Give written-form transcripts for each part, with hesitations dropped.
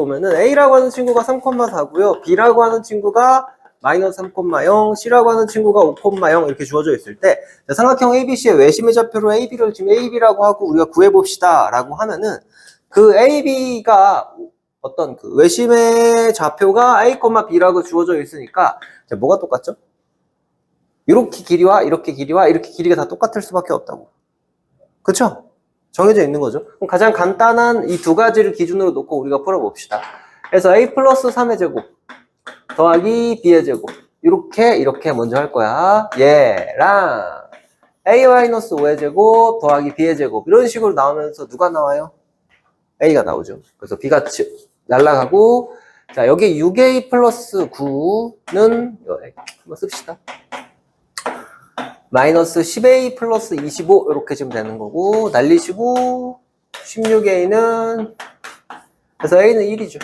보면은 A라고 하는 친구가 3,4고요. B라고 하는 친구가 마이너스 3,0, C라고 하는 친구가 5,0 이렇게 주어져 있을 때 삼각형 ABC의 외심의 좌표로 AB를 지금 AB라고 하고 우리가 구해봅시다 라고 하면은 그 AB가 어떤 그 외심의 좌표가 A, B라고 주어져 있으니까 뭐가 똑같죠? 이렇게 길이와 이렇게 길이와 이렇게 길이가 다 똑같을 수밖에 없다고. 그쵸? 정해져 있는 거죠. 그럼 가장 간단한 이 두 가지를 기준으로 놓고 우리가 풀어봅시다. 그래서 A 플러스 3의 제곱 더하기 B의 제곱 이렇게 먼저 할 거야. 얘랑 A 마이너스 5의 제곱 더하기 B의 제곱 이런 식으로 나오면서 누가 나와요? A가 나오죠. 그래서 B가 날라가고 자 여기 6A 플러스 9는 한번 씁시다. 마이너스 10A 플러스 25 이렇게 지금 되는 거고 날리시고 16A는 그래서 A는 1이죠.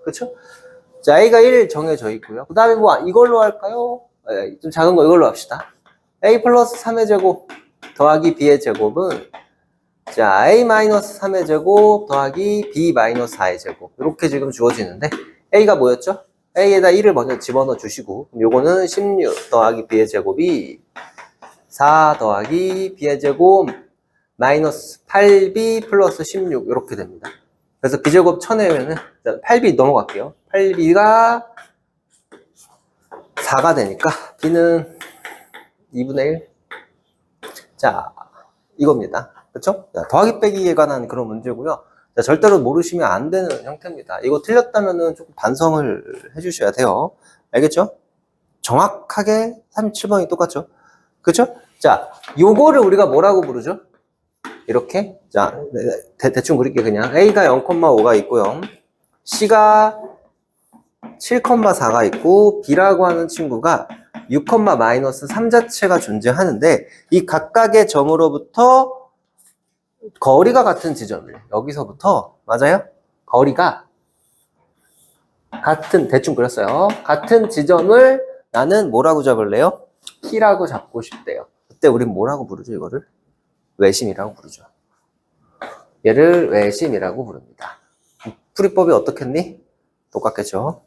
그쵸? 자 A가 1 정해져 있고요. 그 다음에 뭐 이걸로 할까요? 좀 작은 거 이걸로 합시다. A 플러스 3의 제곱 더하기 B의 제곱은 자 A 마이너스 3의 제곱 더하기 B 마이너스 4의 제곱 이렇게 지금 주어지는데 A가 뭐였죠? A에다 1을 먼저 집어넣어 주시고 요거는 16 더하기 B의 제곱이 4 더하기 B의 제곱 마이너스 8B 플러스 16 이렇게 됩니다. 그래서 B제곱 쳐내면은 8B 넘어갈게요. 8B가 4가 되니까 B는 2분의 1. 자, 이겁니다. 그쵸? 더하기 빼기에 관한 그런 문제고요. 자, 절대로 모르시면 안 되는 형태입니다. 이거 틀렸다면은 조금 반성을 해주셔야 돼요. 알겠죠? 정확하게 37번이 똑같죠? 그쵸? 자, 요거를 우리가 뭐라고 부르죠? 이렇게. 자, 대충 그릴게 그냥. A가 0,5가 있고요. C가 7,4가 있고, B라고 하는 친구가 6, 마이너스 3 자체가 존재하는데, 이 각각의 점으로부터 거리가 같은 지점을, 여기서부터, 맞아요? 거리가 같은, 대충 그렸어요. 같은 지점을 나는 뭐라고 잡을래요? P라고 잡고 싶대요. 그때 우린 뭐라고 부르죠, 이거를? 외심이라고 부르죠. 얘를 외심이라고 부릅니다. 풀이법이 어떻겠니? 똑같겠죠.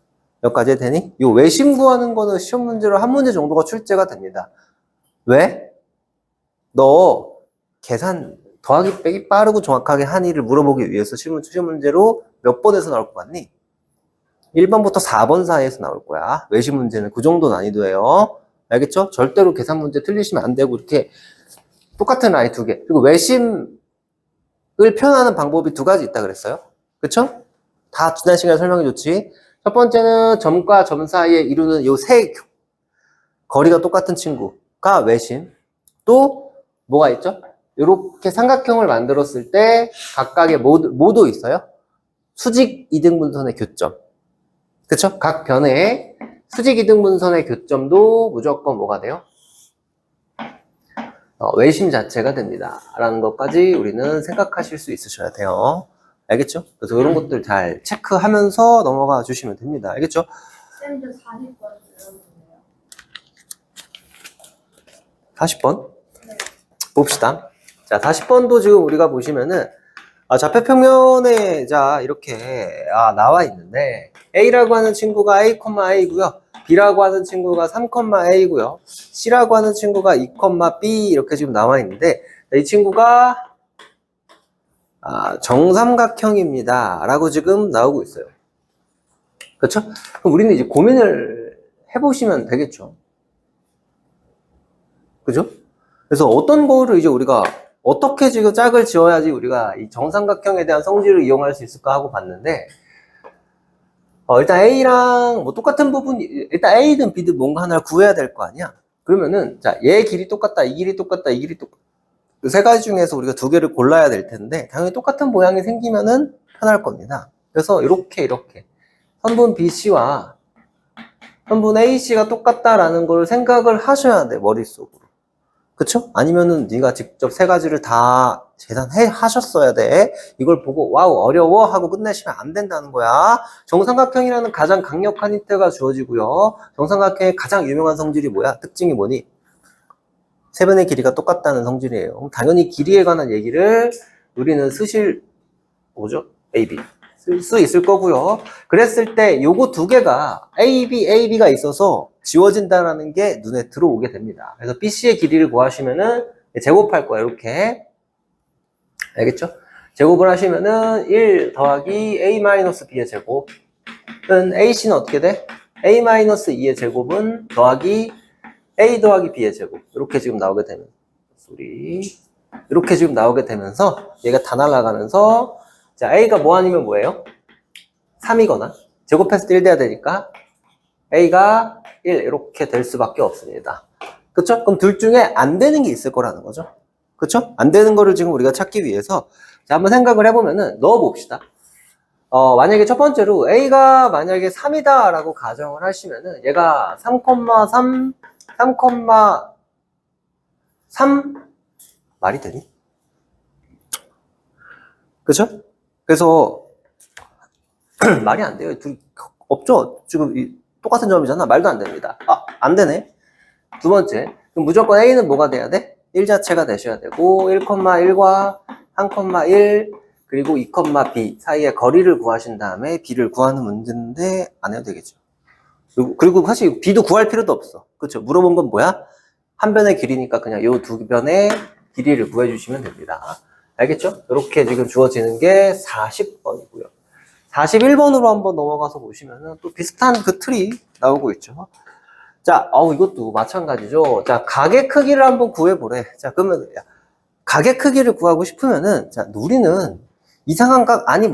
여기까지 되니? 이 외심 구하는 거는 시험 문제로 한 문제 정도가 출제가 됩니다. 왜? 너 계산 더하기 빼기 빠르고 정확하게 하니를 물어보기 위해서 시험 문제로 몇 번에서 나올 것 같니? 1번부터 4번 사이에서 나올 거야. 외심 문제는 그 정도 난이도예요. 알겠죠? 절대로 계산 문제 틀리시면 안 되고 이렇게 똑같은 라인 두 개. 그리고 외심을 표현하는 방법이 두 가지 있다 그랬어요. 그쵸? 다 지난 시간에 설명해 줬지. 첫 번째는 점과 점 사이에 이루는 요 세 거리가 똑같은 친구가 외심. 또 뭐가 있죠? 이렇게 삼각형을 만들었을 때 각각의 뭐도 있어요? 수직 이등분선의 교점. 그쵸? 각 변에 수직 이등분선의 교점도 무조건 뭐가 돼요? 외심 자체가 됩니다. 라는 것까지 우리는 생각하실 수 있으셔야 돼요. 알겠죠? 그래서 이런 것들 잘 체크하면서 넘어가 주시면 됩니다. 알겠죠? 쌤도 40번 들어보세요. 40번? 네. 봅시다. 자, 40번도 지금 우리가 보시면은, 좌표평면에, 자, 이렇게, 나와 있는데, A라고 하는 친구가 A, A고요. B라고 하는 친구가 3, A고요. C라고 하는 친구가 2, B 이렇게 지금 나와 있는데 이 친구가 정삼각형입니다. 라고 지금 나오고 있어요. 그렇죠? 그럼 우리는 이제 고민을 해보시면 되겠죠. 그죠? 그래서 어떤 거를 이제 우리가 어떻게 지금 짝을 지어야지 우리가 이 정삼각형에 대한 성질을 이용할 수 있을까 하고 봤는데 일단 A랑 뭐 똑같은 부분이, 일단 A든 B든 뭔가 하나를 구해야 될 거 아니야? 그러면은, 자, 얘 길이 똑같다, 이 길이 똑같다, 이 길이 똑같다. 그 세 가지 중에서 우리가 두 개를 골라야 될 텐데, 당연히 똑같은 모양이 생기면은 편할 겁니다. 그래서 이렇게. 선분 BC와 선분 AC가 똑같다라는 걸 생각을 하셔야 돼, 머릿속으로. 그쵸? 아니면은 네가 직접 세 가지를 다 하셨어야 돼. 이걸 보고 와우 어려워 하고 끝내시면 안 된다는 거야. 정삼각형이라는 가장 강력한 힌트가 주어지고요. 정삼각형의 가장 유명한 성질이 뭐야? 특징이 뭐니? 세 변의 길이가 똑같다는 성질이에요. 당연히 길이에 관한 얘기를 우리는 뭐죠? AB. 쓸 수 있을 거고요. 그랬을 때 요거 두 개가 AB가 있어서 지워진다라는 게 눈에 들어오게 됩니다. 그래서 BC의 길이를 구하시면은 제곱할 거예요. 이렇게. 알겠죠? 제곱을 하시면은 1 더하기 A-B의 제곱은 AC는 어떻게 돼? A-2의 제곱은 더하기 A 더하기 B의 제곱. 이렇게 지금 나오게 되면 이렇게 지금 나오게 되면서 얘가 다 날아가면서 자, A가 뭐 아니면 뭐예요? 3이거나 제곱했을 때 1 돼야 되니까 A가 1 이렇게 될 수밖에 없습니다. 그쵸? 그럼 둘 중에 안 되는 게 있을 거라는 거죠. 그쵸? 안 되는 거를 지금 우리가 찾기 위해서 자, 한번 생각을 해보면은 넣어봅시다. 만약에 첫 번째로 A가 만약에 3이다 라고 가정을 하시면은 얘가 3,3 말이 되니? 그쵸? 그래서 말이 안 돼요. 둘 없죠? 지금 똑같은 점이잖아. 말도 안 됩니다. 안 되네. 두 번째, 그럼 무조건 A는 뭐가 돼야 돼? 1 자체가 되셔야 되고 1,1과 1,1 그리고 2,b 사이의 거리를 구하신 다음에 b를 구하는 문제인데 안 해도 되겠죠. 그리고 사실 b도 구할 필요도 없어. 그렇죠? 물어본 건 뭐야? 한 변의 길이니까 그냥 요 두 변의 길이를 구해주시면 됩니다. 알겠죠? 이렇게 지금 주어지는 게 40번이고요. 41번으로 한번 넘어가서 보시면은 또 비슷한 그 틀이 나오고 있죠. 자, 이것도 마찬가지죠. 자, 각의 크기를 한번 구해보래. 자, 그러면 각의 크기를 구하고 싶으면은 자, 우리는 이상한 각 아니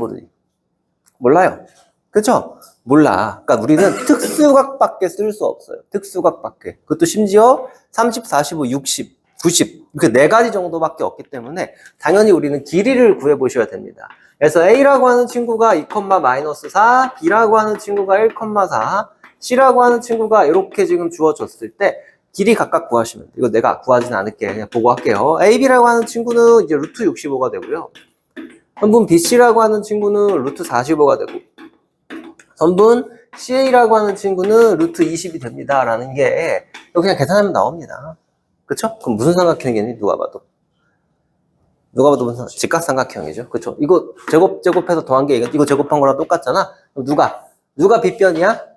몰라요. 그쵸? 몰라. 그러니까 우리는 특수각밖에 쓸 수 없어요. 특수각밖에. 그것도 심지어 30, 45, 60, 90 이렇게 네 가지 정도밖에 없기 때문에 당연히 우리는 길이를 구해보셔야 됩니다. 그래서 A라고 하는 친구가 2,-4, B라고 하는 친구가 1,4, C라고 하는 친구가 이렇게 지금 주어졌을 때 길이 각각 구하시면 돼요. 이거 내가 구하진 않을게. 그냥 보고 할게요. AB라고 하는 친구는 이제 루트 65가 되고요. 선분 BC라고 하는 친구는 루트 45가 되고 선분 CA라고 하는 친구는 루트 20이 됩니다. 라는 게 이거 그냥 계산하면 나옵니다. 그쵸? 그럼 무슨 삼각형이겠니? 누가 봐도 무슨 직각삼각형이죠. 그쵸? 이거 제곱해서 더한 게 이거 제곱한 거랑 똑같잖아. 그럼 누가 빗변이야?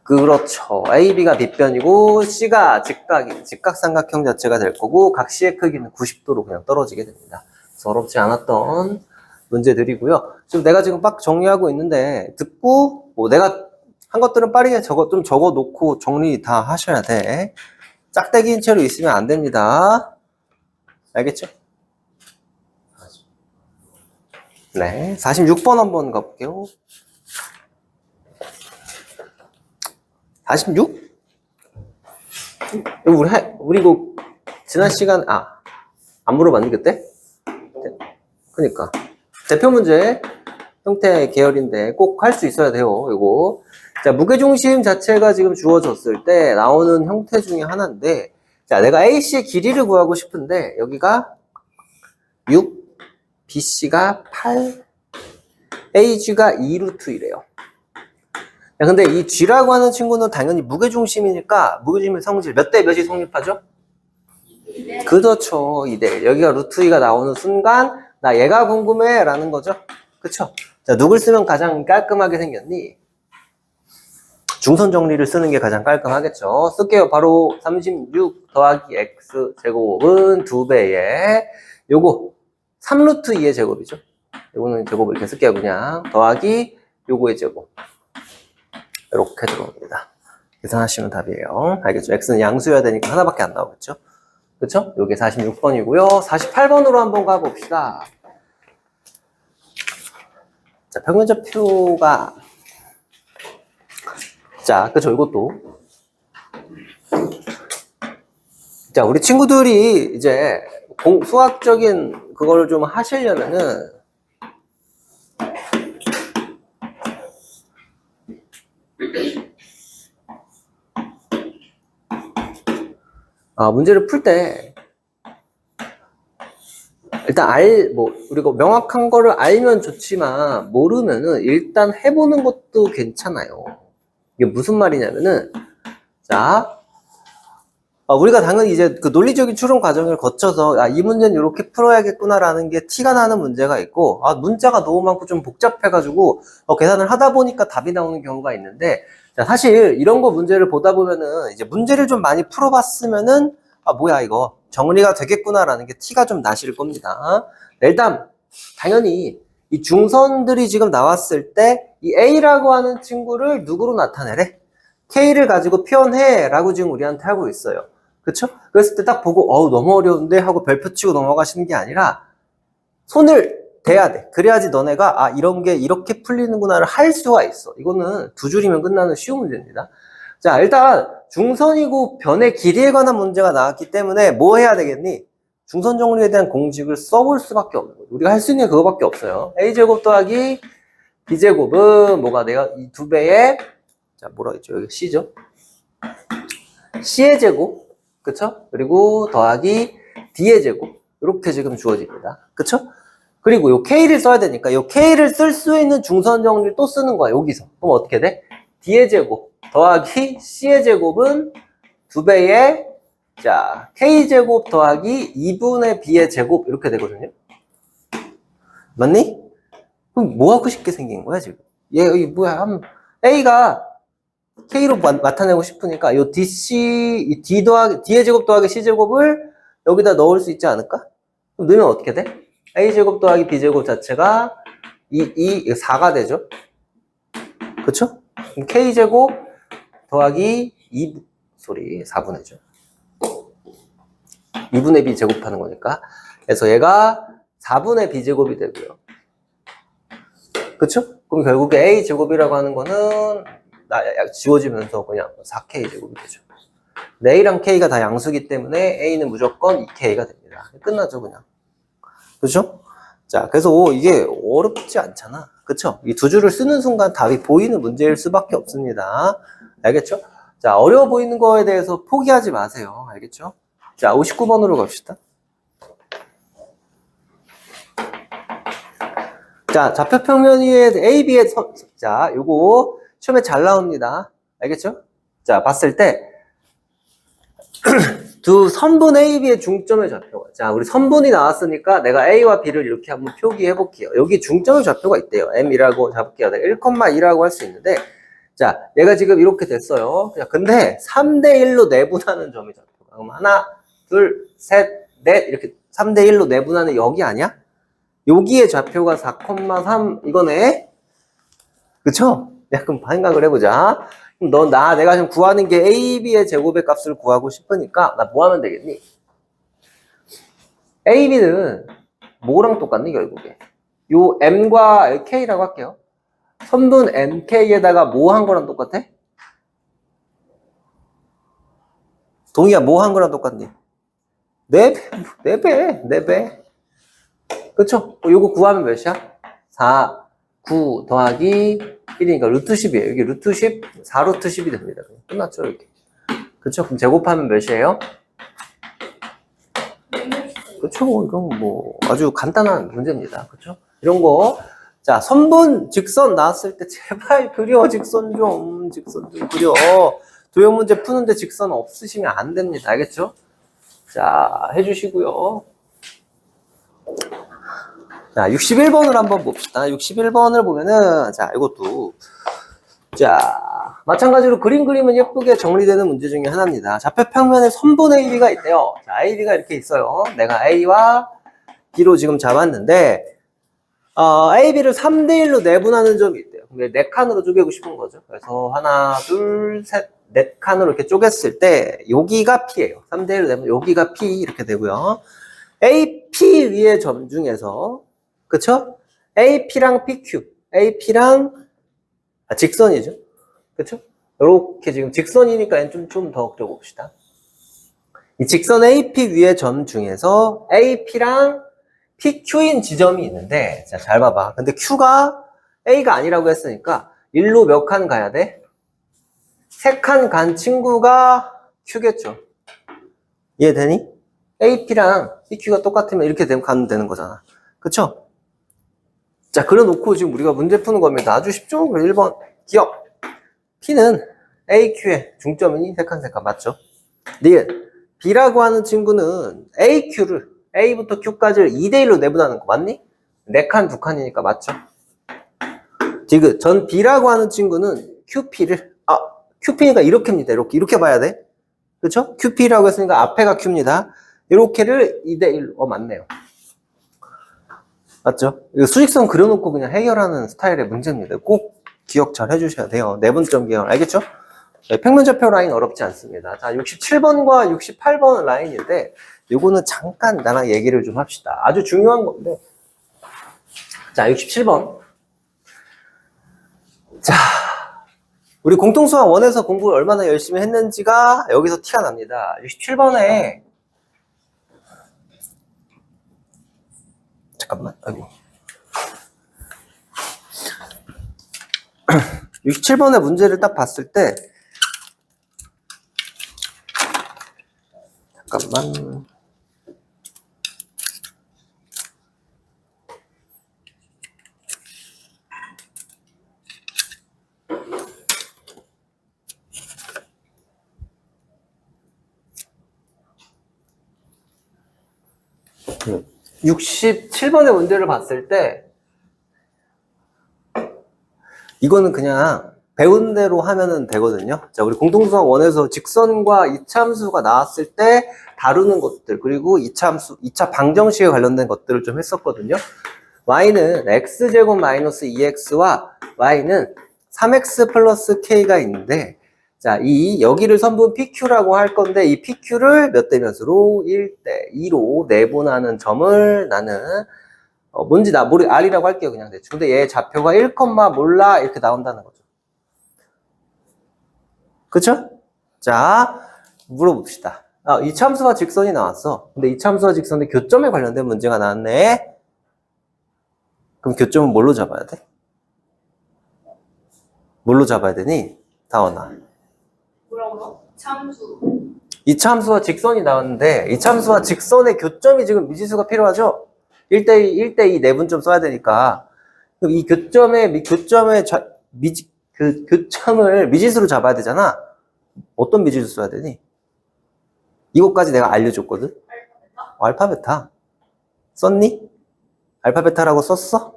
그렇죠. AB가 빗변이고 C가 직각삼각형 자체가 될 거고 각 C의 크기는 90도로 그냥 떨어지게 됩니다. 어렵지 않았던 문제들이고요. 지금 내가 막 정리하고 있는데 듣고 내가 한 것들은 빠르게 좀 적어 놓고 정리 다 하셔야 돼. 짝대기인 채로 있으면 안 됩니다. 알겠죠? 네, 46번 한번 가볼게요. 46? 우리 이거 지난 시간 안 물어봤니 그때? 그러니까 대표 문제 형태 계열인데 꼭 할 수 있어야 돼요. 이거 자, 무게중심 자체가 지금 주어졌을 때 나오는 형태 중에 하나인데 자, 내가 AC의 길이를 구하고 싶은데 여기가 6, BC가 8, AG가 2루트이래요. 근데 이 G라고 하는 친구는 당연히 무게중심이니까 무게중심의 성질 몇 대 몇이 성립하죠? 2대. 그렇죠. 2대. 여기가 루트 2가 나오는 순간 나 얘가 궁금해 라는 거죠. 그쵸? 자, 누굴 쓰면 가장 깔끔하게 생겼니? 중선 정리를 쓰는 게 가장 깔끔하겠죠. 쓸게요. 바로 36 더하기 x 제곱은 2배에 요거 3루트 2의 제곱이죠. 요거는 제곱을 이렇게 쓸게요. 그냥 더하기 요거의 제곱 이렇게 들어옵니다. 계산하시면 답이에요. 알겠죠? x는 양수여야 되니까 하나밖에 안 나오겠죠. 그쵸? 요게 46번이고요. 48번으로 한번 가봅시다. 자, 평면좌표가 자, 그쵸? 이것도 자, 우리 친구들이 이제 수학적인 그거를 좀 하시려면은 문제를 풀 때 일단 우리가 명확한 거를 알면 좋지만 모르면은 일단 해보는 것도 괜찮아요. 이게 무슨 말이냐면은 자, 우리가 당연히 이제 그 논리적인 추론 과정을 거쳐서, 이 문제는 이렇게 풀어야겠구나라는 게 티가 나는 문제가 있고, 문자가 너무 많고 좀 복잡해가지고, 계산을 하다 보니까 답이 나오는 경우가 있는데, 자, 사실 이런 거 문제를 보다 보면은, 이제 문제를 좀 많이 풀어봤으면은, 뭐야, 이거. 정리가 되겠구나라는 게 티가 좀 나실 겁니다. 일단, 당연히, 이 중선들이 지금 나왔을 때, 이 A라고 하는 친구를 누구로 나타내래? K를 가지고 표현해 라고 지금 우리한테 하고 있어요. 그쵸? 그랬을 때 딱 보고 너무 어려운데 하고 별표 치고 넘어가시는 게 아니라 손을 대야 돼. 그래야지 너네가 이런 게 이렇게 풀리는구나를 할 수가 있어. 이거는 두 줄이면 끝나는 쉬운 문제입니다. 자, 일단 중선이고 변의 길이에 관한 문제가 나왔기 때문에 뭐 해야 되겠니? 중선 정리에 대한 공식을 써볼 수밖에 없는 거예요. 우리가 할 수 있는 게 그거밖에 없어요. A제곱 더하기 B제곱은 뭐가 돼요? 이 두 배의, 자, 뭐라 했죠? 여기 C죠? C의 제곱, 그쵸? 그리고 더하기 D의 제곱, 이렇게 지금 주어집니다. 그쵸? 그리고 요 K를 써야 되니까 요 K를 쓸 수 있는 중선 정리를 또 쓰는 거야, 여기서. 그럼 어떻게 돼? D의 제곱 더하기 C의 제곱은 2배의, 자, K제곱 더하기 2분의 B의 제곱, 이렇게 되거든요. 맞니? 그럼 뭐하고 쉽게 생긴 거야, 지금? 여기 뭐야, A가 K로 나타내고 싶으니까 요 DC, D의 제곱 더하기 C제곱을 여기다 넣을 수 있지 않을까? 그럼 넣으면 어떻게 돼? A제곱 더하기 B제곱 자체가 4가 되죠? 그쵸? 그럼 K제곱 더하기 4분의 죠. 2분의 B 제곱하는 거니까. 그래서 얘가 4분의 B제곱이 되고요. 그쵸? 그럼 결국에 A제곱이라고 하는 거는 지워지면서 그냥 4K 제곱이 되죠. A랑 K가 다 양수기 때문에 A는 무조건 2K가 됩니다. 끝나죠, 그냥. 그죠? 자, 그래서 이게 어렵지 않잖아. 그쵸? 이 두 줄을 쓰는 순간 답이 보이는 문제일 수밖에 없습니다. 알겠죠? 자, 어려워 보이는 거에 대해서 포기하지 마세요. 알겠죠? 자, 59번으로 갑시다. 자, 좌표평면 위에 AB의 자, 요거 시험에 잘 나옵니다. 알겠죠? 자, 봤을 때 두 선분 A, B의 중점의 좌표가, 자, 우리 선분이 나왔으니까 내가 A와 B를 이렇게 한번 표기해 볼게요. 여기 중점의 좌표가 있대요. M이라고 잡을게요. 1,2라고 할 수 있는데, 자, 얘가 지금 이렇게 됐어요. 근데 3대1로 내분하는 점이 좌표가. 그럼 하나, 둘, 셋, 넷, 이렇게 3대1로 내분하는 여기 아니야? 여기에 좌표가 4,3 이거네? 그쵸? 그럼 생각을 해보자. 그럼 내가 지금 구하는 게 A, B의 제곱의 값을 구하고 싶으니까 나 뭐 하면 되겠니? A, B는 뭐랑 똑같니, 결국에? 요 M과 K라고 할게요. 선분 MK에다가 뭐 한 거랑 똑같아? 동희야, 뭐 한 거랑 똑같니? 4배. 그쵸? 요거 구하면 몇이야? 4, 9 더하기 1이니까 루트 10이에요. 여기 루트 10, 4루트 10이 됩니다. 끝났죠, 이렇게. 그쵸? 그럼 제곱하면 몇이에요? 그쵸? 이건 뭐 아주 간단한 문제입니다. 그쵸? 이런 거. 자, 선분, 직선 나왔을 때 제발 그려. 직선 좀 그려. 도형 문제 푸는데 직선 없으시면 안 됩니다. 알겠죠? 자, 해주시고요. 자, 61번을 한번 봅시다. 61번을 보면은, 자, 이것도. 자, 마찬가지로 그림 그리면 예쁘게 정리되는 문제 중에 하나입니다. 좌표평면에 선분 AB가 있대요. 자, AB가 이렇게 있어요. 내가 A와 B로 지금 잡았는데, AB를 3대1로 내분하는 점이 있대요. 근데 4칸으로 쪼개고 싶은 거죠. 그래서 하나, 둘, 셋, 4칸으로 이렇게 쪼갰을 때, 여기가 P예요. 3대1로 내분, 여기가 P 이렇게 되고요. AP 위의 점 중에서, 그쵸? AP랑 PQ, AP랑, 직선이죠. 그쵸? 이렇게 지금 직선이니까 좀 더 그려봅시다. 이 직선 AP 위의 점 중에서 AP랑 PQ인 지점이 있는데, 자, 잘 봐봐. 근데 Q가 A가 아니라고 했으니까, 일로 몇 칸 가야 돼? 3칸 간 친구가 Q겠죠. 이해되니? AP랑 PQ가 똑같으면 이렇게 가면 되는 거잖아. 그쵸? 자, 그래 놓고 지금 우리가 문제 푸는 겁니다. 아주 쉽죠? 1번. 기억. P는 AQ의 중점이니 3칸 맞죠? 니은. B라고 하는 친구는 AQ를 A부터 Q까지를 2대1로 내분하는 거 맞니? 4칸 2칸이니까 맞죠? 지금 전 B라고 하는 친구는 QP를 QP니까 이렇게입니다. 이렇게 봐야 돼. 그렇죠? QP라고 했으니까 앞에가 Q입니다. 이렇게를 2대1 맞네요. 맞죠? 이거 수직선 그려놓고 그냥 해결하는 스타일의 문제입니다. 꼭 기억 잘 해주셔야 돼요. 내분점 기억 알겠죠? 네, 평면좌표 라인 어렵지 않습니다. 자, 67번과 68번 라인인데 요거는 잠깐 나랑 얘기를 좀 합시다. 아주 중요한 건데 자, 67번 자, 우리 공통수학 원에서 공부를 얼마나 열심히 했는지가 여기서 티가 납니다. 67번에 잠깐만, 아이고. 67번의 문제를 딱 봤을 때 잠깐만. 그 67번의 문제를 봤을 때 이거는 그냥 배운 대로 하면은 되거든요. 자, 우리 공통수학 원에서 직선과 이차함수가 나왔을 때 다루는 것들, 그리고 이차함수, 2차 방정식에 관련된 것들을 좀 했었거든요. y는 x제곱 마이너스 2x와 y는 3x 플러스 k가 있는데, 자, 여기를 선분 PQ라고 할 건데, 이 PQ를 몇 대 몇으로? 1대 2로 내분하는 점을 나는 뭔지 R이라고 할게요, 그냥 대충. 근데 얘 좌표가 1, 몰라 이렇게 나온다는 거죠. 그쵸? 자, 물어봅시다. 이차함수와 직선이 나왔어. 근데 이차함수와 직선의 교점에 관련된 문제가 나왔네. 그럼 교점은 뭘로 잡아야 돼? 뭘로 잡아야 되니? 다원아. 뭐라고요? 참수. 이차함수와 직선이 나왔는데 이차함수와 직선의 교점이 지금 미지수가 필요하죠? 1대2, 1대2 내분점 써야 되니까. 그럼 이 교점의 교점을 미지수로 잡아야 되잖아. 어떤 미지수 써야 되니? 이것까지 내가 알려줬거든? 알파, 베타. 썼니? 알파, 베타라고 썼어?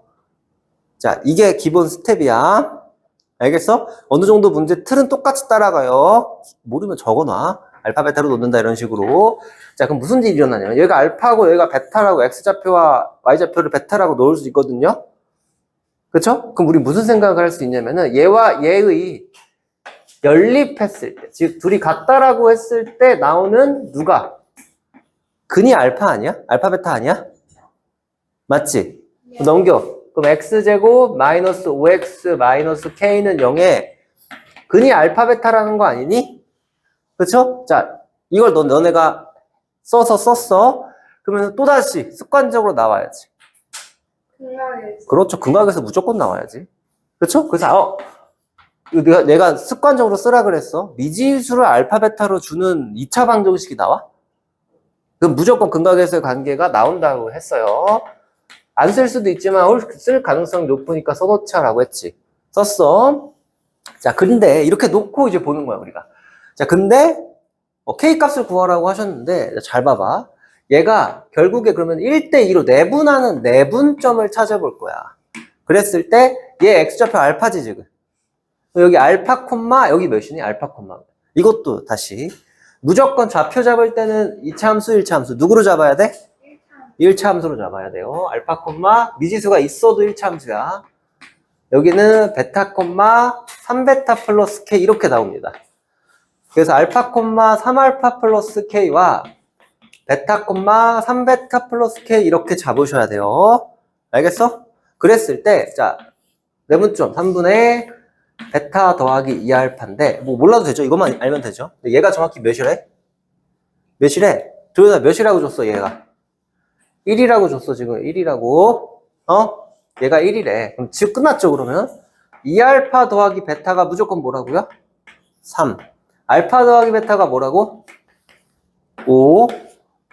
자, 이게 기본 스텝이야. 알겠어? 어느 정도 문제 틀은 똑같이 따라가요. 모르면 적어놔. 알파, 베타로 놓는다, 이런 식으로. 자, 그럼 무슨 일이 일어나냐면, 얘가 알파고 얘가 베타라고 X좌표와 Y좌표를 베타라고 놓을 수 있거든요? 그쵸? 그럼 우리 무슨 생각을 할 수 있냐면은, 얘와 얘의 연립했을 때, 즉, 둘이 같다라고 했을 때 나오는 누가? 근이 알파 아니야? 알파, 베타 아니야? 맞지? 네. 넘겨. 그럼 x제곱 마이너스 5x 마이너스 k는 0에 근이 알파, 베타라는 거 아니니? 그쵸? 자, 이걸 너네가 썼어. 그러면 또다시 습관적으로 나와야지. 그렇죠. 근각에서 무조건 나와야지. 그쵸? 그래서, 내가 습관적으로 쓰라 그랬어. 미지수를 알파, 베타로 주는 2차 방정식이 나와? 그럼 무조건 근각에서의 관계가 나온다고 했어요. 안 쓸 수도 있지만 쓸 가능성이 높으니까 써놓자라고 했지. 썼어. 자, 근데 이렇게 놓고 이제 보는 거야, 우리가. 자, 근데 K 값을 구하라고 하셨는데 잘 봐봐. 얘가 결국에 그러면 1대2로 내분하는 내분점을 찾아볼 거야. 그랬을 때 얘 X좌표 알파지 지금. 여기 알파 콤마 여기 몇이니? 알파 콤마. 이것도 다시 무조건 좌표 잡을 때는 2차 함수 1차 함수 누구로 잡아야 돼? 1차 함수로 잡아야 돼요. 알파 콤마 미지수가 있어도 1차 함수야. 여기는 베타 콤마 3베타 플러스 K 이렇게 나옵니다. 그래서 알파 콤마 3알파 플러스 K와 베타 콤마 3베타 플러스 K 이렇게 잡으셔야 돼요. 알겠어? 그랬을 때, 자, 내분점 3분의 베타 더하기 2알파인데, 뭐 몰라도 되죠? 이것만 알면 되죠? 근데 얘가 정확히 몇이래? 몇이래? 도현아 몇이라고 줬어, 얘가? 1이라고 줬어, 지금 1이라고. 얘가 1이래. 그럼 지금 끝났죠, 그러면? 2알파 더하기 베타가 무조건 뭐라고요? 3. 알파 더하기 베타가 뭐라고? 5.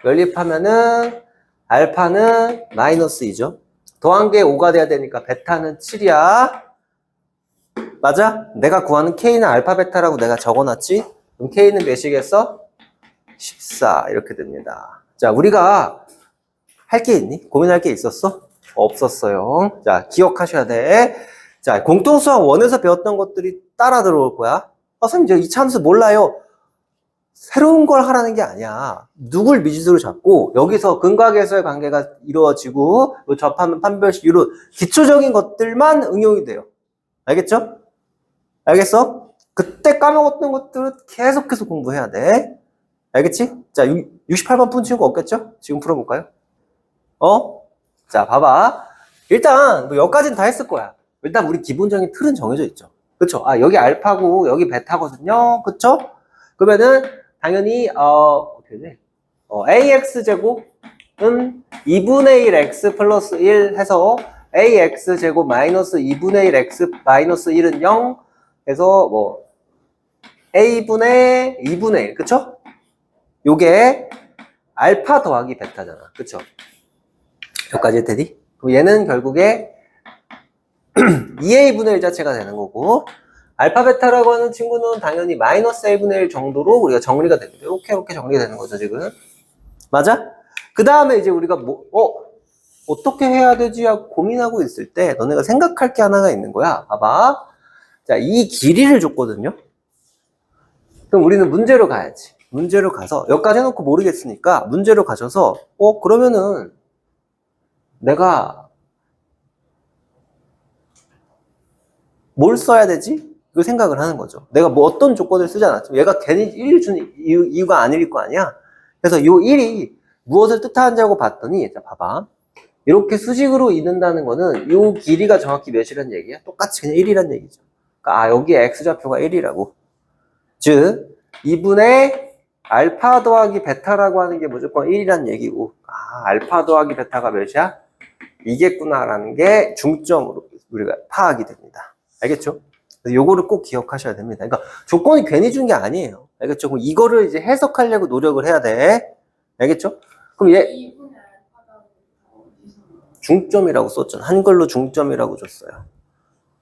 연립하면은 알파는 마이너스 2죠. 더한 게 5가 돼야 되니까 베타는 7이야. 맞아? 내가 구하는 K는 알파 베타라고 내가 적어놨지? 그럼 K는 몇이겠어? 14 이렇게 됩니다. 자, 우리가 할 게 있니? 고민할 게 있었어? 없었어요. 자, 기억하셔야 돼. 자, 공통수학 원에서 배웠던 것들이 따라 들어올 거야. 선생님, 이 참수 몰라요. 새로운 걸 하라는 게 아니야. 누굴 미지수로 잡고 여기서 근과 계수의 관계가 이루어지고 접하면 판별식 이런 기초적인 것들만 응용이 돼요. 알겠죠? 알겠어? 그때 까먹었던 것들은 계속해서 공부해야 돼. 알겠지? 자, 68번 푼 친구 없겠죠? 지금 풀어볼까요? 자, 봐봐. 일단 뭐 여기까지는 다 했을 거야. 일단 우리 기본적인 틀은 정해져 있죠. 그쵸? 여기 알파고 여기 베타거든요. 그쵸? 그러면은 당연히 어떻게 돼? ax제곱은 2분의 1 x 플러스 1 해서 ax제곱 마이너스 2분의 1 x 마이너스 1은 0 해서 뭐 a분의 2분의 1 그쵸? 요게 알파 더하기 베타잖아. 그쵸? 여기까지 되니? 그럼 얘는 결국에 2a분의 1 자체가 되는 거고 알파 베타라고 하는 친구는 당연히 마이너스 a분의 1 정도로 우리가 정리가 됩니다. 이렇게 정리가 되는 거죠 지금. 맞아? 그 다음에 이제 우리가 어떻게 해야 되지 하고 고민하고 있을 때 너네가 생각할 게 하나가 있는 거야. 봐봐. 자, 이 길이를 줬거든요. 그럼 우리는 문제로 가야지. 문제로 가서 여기까지 해놓고 모르겠으니까 문제로 가셔서 그러면은 내가 뭘 써야 되지? 그 생각을 하는 거죠. 내가 뭐 어떤 조건을 쓰지 않았지만 얘가 괜히 1을 준 이유가 아닐 거 아니야. 그래서 요 1이 무엇을 뜻하는지 하고 봤더니 자 봐봐. 이렇게 수직으로 이는다는 거는 요 길이가 정확히 몇이란 얘기야? 똑같이 그냥 1이란 얘기죠. 그러니까 여기에 x좌표가 1이라고. 즉 2분의 알파 더하기 베타라고 하는 게 무조건 1이란 얘기고 알파 더하기 베타가 몇이야? 이겠구나라는 게 중점으로 우리가 파악이 됩니다. 알겠죠? 요거를 꼭 기억하셔야 됩니다. 그러니까 조건이 괜히 준 게 아니에요. 알겠죠? 그럼 이거를 이제 해석하려고 노력을 해야 돼. 알겠죠? 그럼 얘 2분의 알파다 중점이라고 썼잖아. 한글로 중점이라고 줬어요.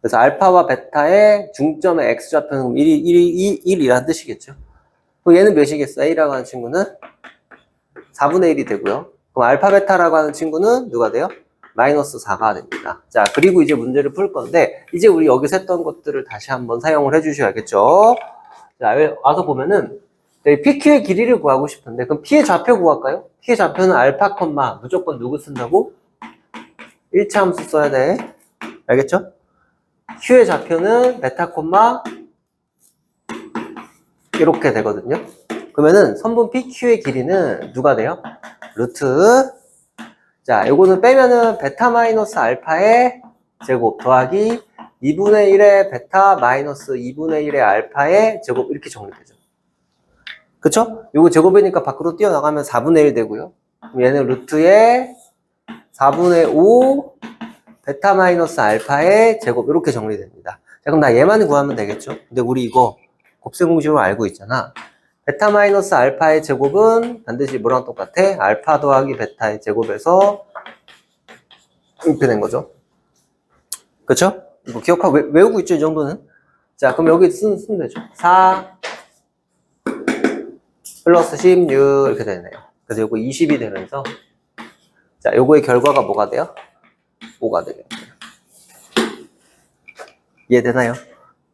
그래서 알파와 베타의 중점의 x좌표는 1이라는 뜻이겠죠? 그럼 얘는 몇이겠어? a라고 하는 친구는 4분의 1이 되고요. 그럼 알파 베타라고 하는 친구는 누가 돼요? 마이너스 4가 됩니다. 자, 그리고 이제 문제를 풀 건데, 이제 우리 여기서 했던 것들을 다시 한번 사용을 해 주셔야겠죠? 자, 와서 보면은, PQ의 길이를 구하고 싶은데, 그럼 P의 좌표 구할까요? P의 좌표는 알파, 무조건 누구 쓴다고? 1차 함수 써야 돼. 알겠죠? Q의 좌표는 베타, 이렇게 되거든요. 그러면은 선분 PQ의 길이는 누가 돼요? 루트. 자, 요거는 빼면은 베타 마이너스 알파의 제곱 더하기 2분의 1의 베타 마이너스 2분의 1의 알파의 제곱 이렇게 정리되죠. 그쵸? 요거 제곱이니까 밖으로 뛰어나가면 4분의 1 되고요. 그럼 얘는 루트의 4분의 5 베타 마이너스 알파의 제곱 이렇게 정리됩니다. 자, 그럼 나 얘만 구하면 되겠죠? 근데 우리 이거 곱셈 공식으로 알고 있잖아. 베타 마이너스 알파의 제곱은 반드시 뭐랑 똑같아? 알파 더하기 베타의 제곱에서 이렇게 된 거죠. 그쵸? 이거 기억하고 외우고 있죠, 이 정도는? 자, 그럼 여기 쓰면 되죠. 4 플러스 16 이렇게 되네요. 그래서 요거 20이 되면서 자, 요거의 결과가 뭐가 돼요? 5가 되겠네요. 이해되나요?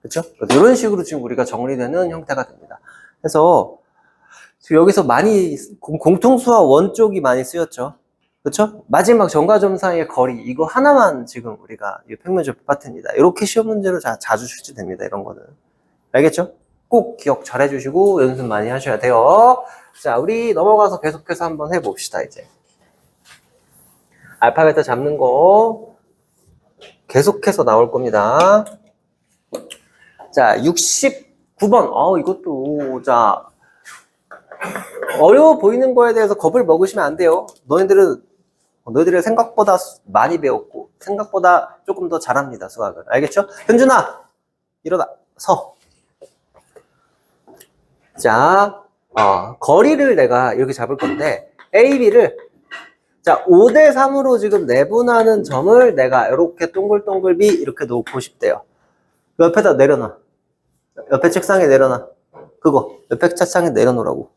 그쵸? 이런 식으로 지금 우리가 정리되는 형태가 됩니다. 그래서 지금 여기서 많이 공통수학 원 쪽이 많이 쓰였죠. 그쵸? 마지막 점과 사이의 거리 이거 하나만 지금 우리가 평면적 파트입니다. 이렇게 시험 문제로 자주 출제됩니다. 이런 거는 알겠죠? 꼭 기억 잘 해주시고 연습 많이 하셔야 돼요. 자, 우리 넘어가서 계속해서 한번 해봅시다. 이제 알파 베타 잡는 거 계속해서 나올 겁니다. 자, 69번. 이것도 자 어려워 보이는 거에 대해서 겁을 먹으시면 안 돼요. 너희들의 생각보다 많이 배웠고 생각보다 조금 더 잘합니다. 수학을. 알겠죠? 현준아 일어나 서. 자, 거리를 내가 이렇게 잡을 건데 A, B를 자 5대 3으로 지금 내분하는 점을 내가 이렇게 동글동글 B 이렇게 놓고 싶대요. 옆에다 내려놔. 옆에 책상에 내려놔. 그거 옆에 책상에 내려놓으라고.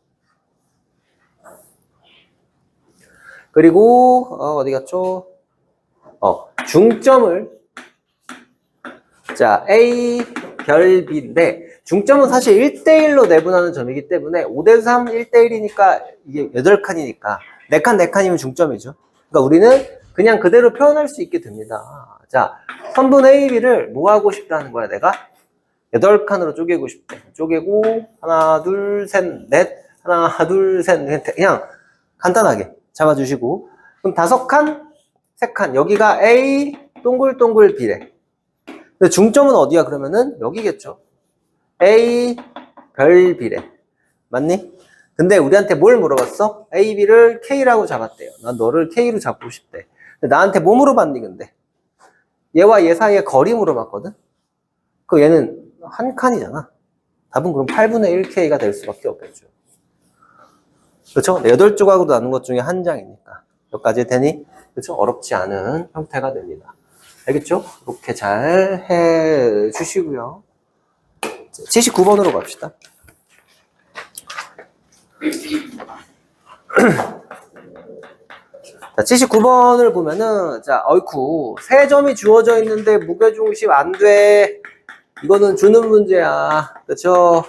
그리고 어디 갔죠? 중점을 자 A 별 B인데 중점은 사실 1대1로 내분하는 점이기 때문에 5대3 1대1이니까 이게 8칸이니까 4칸 4칸이면 중점이죠. 그러니까 우리는 그냥 그대로 표현할 수 있게 됩니다. 자, 선분 AB를 뭐 하고 싶다는 거야 내가? 8칸으로 쪼개고 싶대. 쪼개고 하나 둘 셋 넷 하나 둘 셋 넷 그냥 간단하게 잡아주시고 그럼 5칸 3칸 여기가 A 동글동글 B래. 근데 중점은 어디야 그러면은 여기겠죠. A 별 B래. 맞니? 근데 우리한테 뭘 물어봤어? A, B를 K라고 잡았대요. 난 너를 K로 잡고 싶대. 근데 나한테 뭐 물어봤니 근데? 얘와 얘 사이에 거리 물어봤거든? 그 얘는 한 칸이잖아. 답은 그럼 8분의 1K가 될 수밖에 없겠죠. 그렇죠? 8조각으로 나눈 것 중에 한 장이니까. 여기까지 되니? 그렇죠? 어렵지 않은 형태가 됩니다. 알겠죠? 이렇게 잘 해 주시고요. 79번으로 갑시다. 자, 79번을 보면은, 자, 어이쿠, 3점이 주어져 있는데 무게중심 안 돼. 이거는 주는 문제야. 그쵸?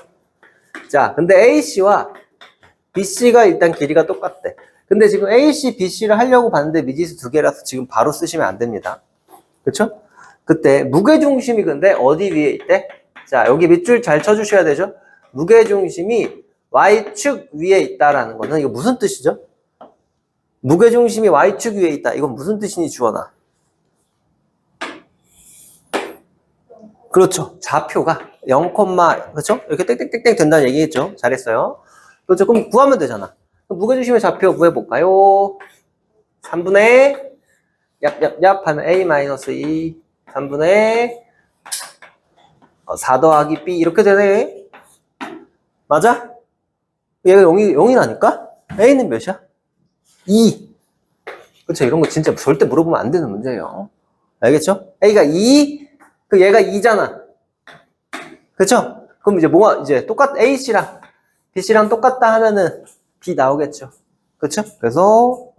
자, 근데 A씨와 BC가 일단 길이가 똑같대. 근데 지금 AC, BC를 하려고 봤는데 미지수 2개라서 지금 바로 쓰시면 안 됩니다. 그쵸? 그때 무게중심이 근데 어디 위에 있대? 자, 여기 밑줄 잘 쳐주셔야 되죠? 무게중심이 Y축 위에 있다라는 거는 이거 무슨 뜻이죠? 무게중심이 Y축 위에 있다. 이건 무슨 뜻이니 주원아? 그렇죠. 좌표가 0, 그렇죠? 이렇게 땡땡땡땡 된다는 얘기겠죠? 잘했어요. 그렇죠. 그럼 구하면 되잖아. 그럼 무게중심의 좌표 구해볼까요? 3분의 얍얍얍 하면 A-2 3분의 4 더하기 B 이렇게 되네. 맞아? 얘가 0이라니까? A는 몇이야? 2. 그렇죠. 이런 거 진짜 절대 물어보면 안 되는 문제예요. 알겠죠? A가 2, 그 얘가 2잖아. 그렇죠? 그럼 이제 뭐가 이제 A씨랑 B씨랑 똑같다 하면은 B 나오겠죠. 그렇죠? 그래서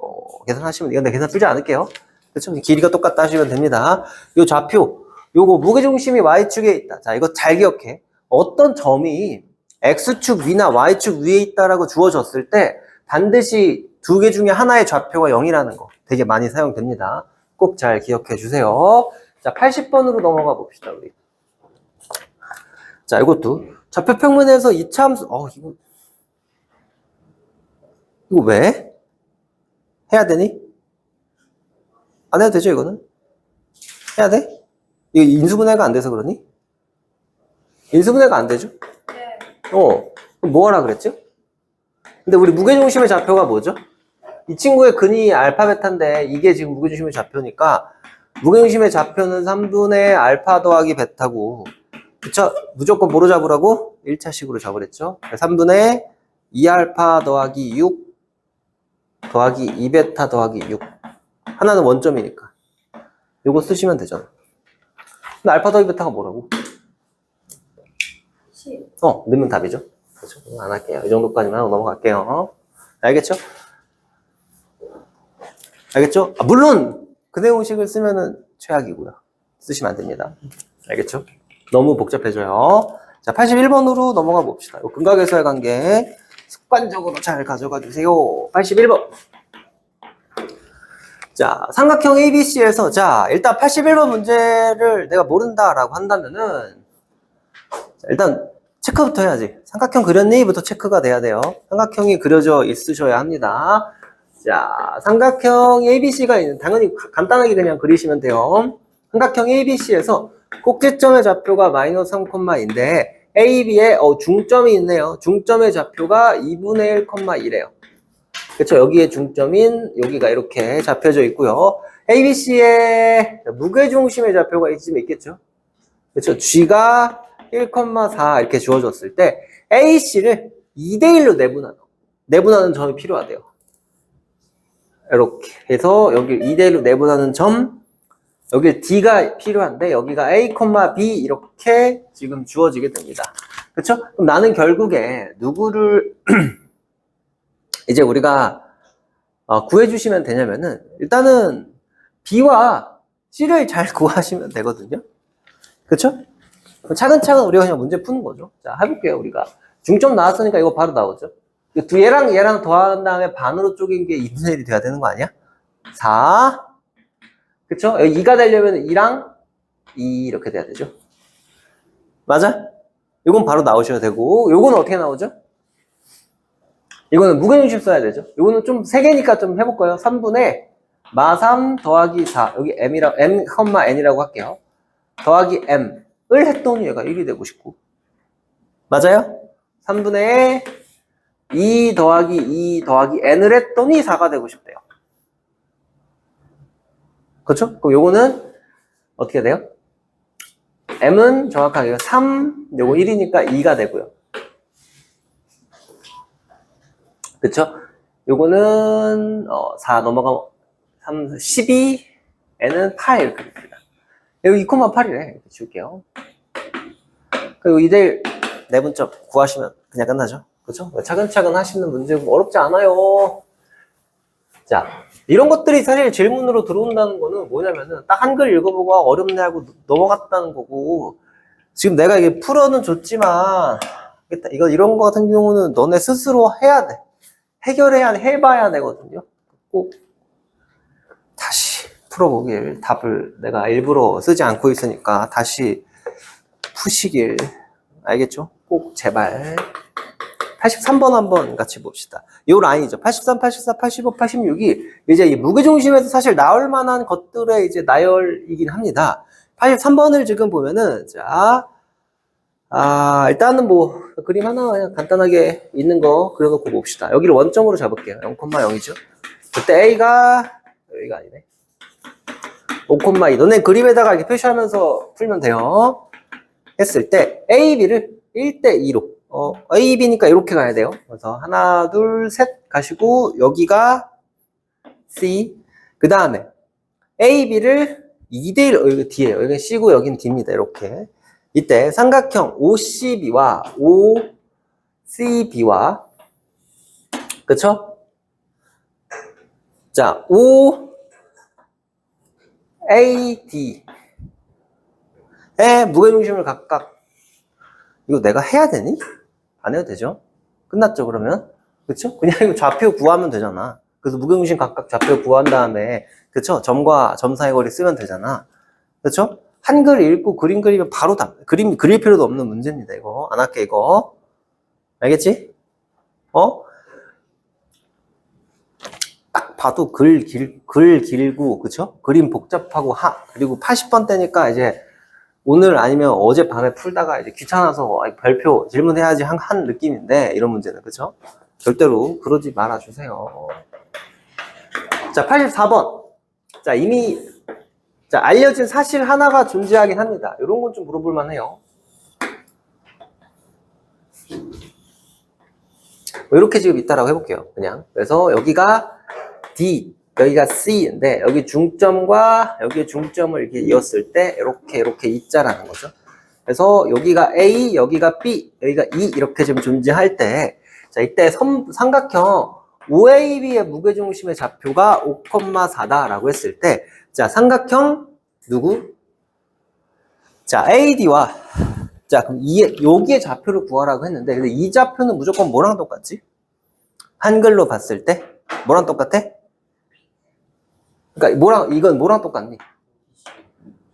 계산하시면 근데 계산 풀지 않을게요. 그렇죠? 길이가 똑같다 하시면 됩니다. 요 좌표, 요거 무게중심이 Y축에 있다. 자, 이거 잘 기억해. 어떤 점이 X축 위나 Y축 위에 있다라고 주어졌을 때 반드시 2개 중에 하나의 좌표가 0이라는 거 되게 많이 사용됩니다. 꼭 잘 기억해 주세요. 자, 80번으로 넘어가 봅시다, 우리. 자, 이것도 좌표 평면에서 이차함수, 이거 왜? 해야 되니? 안 해도 되죠, 이거는? 해야 돼? 이거 인수분해가 안 돼서 그러니? 인수분해가 안 되죠? 네. 그럼 뭐 하라 그랬죠? 근데 우리 무게중심의 좌표가 뭐죠? 이 친구의 근이 알파 베타인데 이게 지금 무게중심의 좌표니까 무게중심의 좌표는 3분의 알파 더하기 베타고 그쵸? 무조건 뭐로 잡으라고? 1차식으로 잡으랬죠? 3분의 2알파 더하기 6 더하기 2베타 더하기 6 하나는 원점이니까 요거 쓰시면 되잖아. 근데 알파 더하기 베타가 뭐라고? 10. 넣으면 답이죠. 그렇죠? 안 할게요. 이 정도까지만 하고 넘어갈게요. 알겠죠? 알겠죠? 물론 그 내용식을 쓰면은 최악이고요. 쓰시면 안 됩니다. 알겠죠? 너무 복잡해져요. 자, 81번으로 넘어가 봅시다. 근각에서의 관계 습관적으로 잘 가져가 주세요. 81번. 자, 삼각형 ABC에서 자, 일단 81번 문제를 내가 모른다라고 한다면은 자, 일단 체크부터 해야지. 삼각형 그렸니?부터 체크가 돼야 돼요. 삼각형이 그려져 있으셔야 합니다. 자, 삼각형 ABC가 있는, 당연히 간단하게 그냥 그리시면 돼요. 삼각형 ABC에서 꼭지점의 좌표가 마이너스 3,인데 AB에 중점이 있네요. 중점의 좌표가 2분의 1,1이에요. 그렇죠? 여기에 중점인 여기가 이렇게 잡혀져 있고요. ABC에 무게중심의 좌표가 이쯤에 있겠죠? 그렇죠? G가 1,4 이렇게 주어졌을 때 AC를 2대1로 내분하는 점이 필요하대요. 이렇게 해서 여기 2대1로 내분하는 점, 여기 D가 필요한데 여기가 A, B 이렇게 지금 주어지게 됩니다. 그렇죠? 그럼 나는 결국에 누구를 이제 우리가 구해주시면 되냐면은, 일단은 B와 C를 잘 구하시면 되거든요. 그쵸? 차근차근 우리가 그냥 문제 푸는 거죠. 자, 해볼게요, 우리가. 중점 나왔으니까 이거 바로 나오죠. 얘랑 더한 다음에 반으로 쪼갠 게 2분의 1이 돼야 되는 거 아니야? 4. 그쵸? 여기 2가 되려면 2랑 2 이렇게 돼야 되죠. 맞아? 이건 바로 나오셔야 되고, 요거는 어떻게 나오죠? 이거는 무게중심 써야 되죠. 이거는 좀 3개니까 좀 해볼까요? 3분의 마3 더하기 4. 여기 m,n이라고 할게요. 더하기 m을 했더니 얘가 1이 되고 싶고. 맞아요? 3분의 2 더하기 2 더하기 n을 했더니 4가 되고 싶대요. 그렇죠? 그럼 요거는 어떻게 돼요? m은 정확하게 3, 요거 1이니까 2가 되고요. 그쵸? 요거는 4 넘어가면 3, 12, n은 8 이렇게 됩니다. 여기 2,8이래. 이렇게 지울게요. 그리고 2대1 내분점 구하시면 그냥 끝나죠. 그쵸? 차근차근 하시는 문제 어렵지 않아요. 자, 이런 것들이 사실 질문으로 들어온다는 거는 뭐냐면은 딱 한글 읽어보고 어렵네 하고 넘어갔다는 거고, 지금 내가 이게 풀어는 줬지만 이런 거 같은 경우는 너네 스스로 해야 돼. 해봐야 되거든요. 꼭 다시 풀어보길, 답을 내가 일부러 쓰지 않고 있으니까 다시 푸시길. 알겠죠? 꼭 제발. 83번 한번 같이 봅시다. 요 라인이죠. 83, 84, 85, 86이 이제 이 무게중심에서 사실 나올 만한 것들의 이제 나열이긴 합니다. 83번을 지금 보면은, 자, 일단은 뭐, 그림 하나 그냥 간단하게 있는 거 그려놓고 봅시다. 여기를 원점으로 잡을게요. 0,0이죠. 그때 A가, 여기가 아니네. 5,2. 너네 그림에다가 이렇게 표시하면서 풀면 돼요. 했을 때, A, B를 1대2로. A, B니까 이렇게 가야 돼요. 그래서 하나, 둘, 셋 가시고, 여기가 C. 그 다음에 A, B를 2대1, 여기 D예요. 여기는 C고 여기는 D입니다. 이렇게. 이때 삼각형 OCB와 OCB와, 그쵸? 자, OAD의 무게중심을 각각, 이거 내가 해야 되니? 안 해도 되죠? 끝났죠, 그러면? 그쵸? 그냥 이거 좌표 구하면 되잖아. 그래서 무게중심 각각 좌표 구한 다음에, 그쵸? 점과 점 사이 거리 쓰면 되잖아. 그쵸? 한글 읽고 그림 그리면 바로 그림 그릴 필요도 없는 문제입니다, 이거. 안 할게, 이거. 알겠지? 딱 봐도 글 길고, 그쵸? 그림 복잡하고, 그리고 80번 때니까 이제 오늘 아니면 어제 밤에 풀다가 이제 귀찮아서 별표 질문해야지 한 느낌인데, 이런 문제는, 그쵸? 절대로 그러지 말아주세요. 자, 84번. 자, 이미, 자, 알려진 사실 하나가 존재하긴 합니다. 이런 건 좀 물어볼 만해요. 이렇게 지금 있다라고 해볼게요. 그냥. 그래서 여기가 D, 여기가 C인데, 여기 중점과 여기 중점을 이렇게 이었을 때, 이렇게 있자라는 거죠. 그래서 여기가 A, 여기가 B, 여기가 E 이렇게 좀 존재할 때, 자, 이때 삼각형 OAB의 무게중심의 좌표가 5,4다라고 했을 때, 자, 삼각형 누구? 자, AD와, 자, 그럼 여기에 좌표를 구하라고 했는데, 근데 이 좌표는 무조건 뭐랑 똑같지? 한글로 봤을 때 뭐랑 똑같아? 그러니까 이건 뭐랑 똑같니?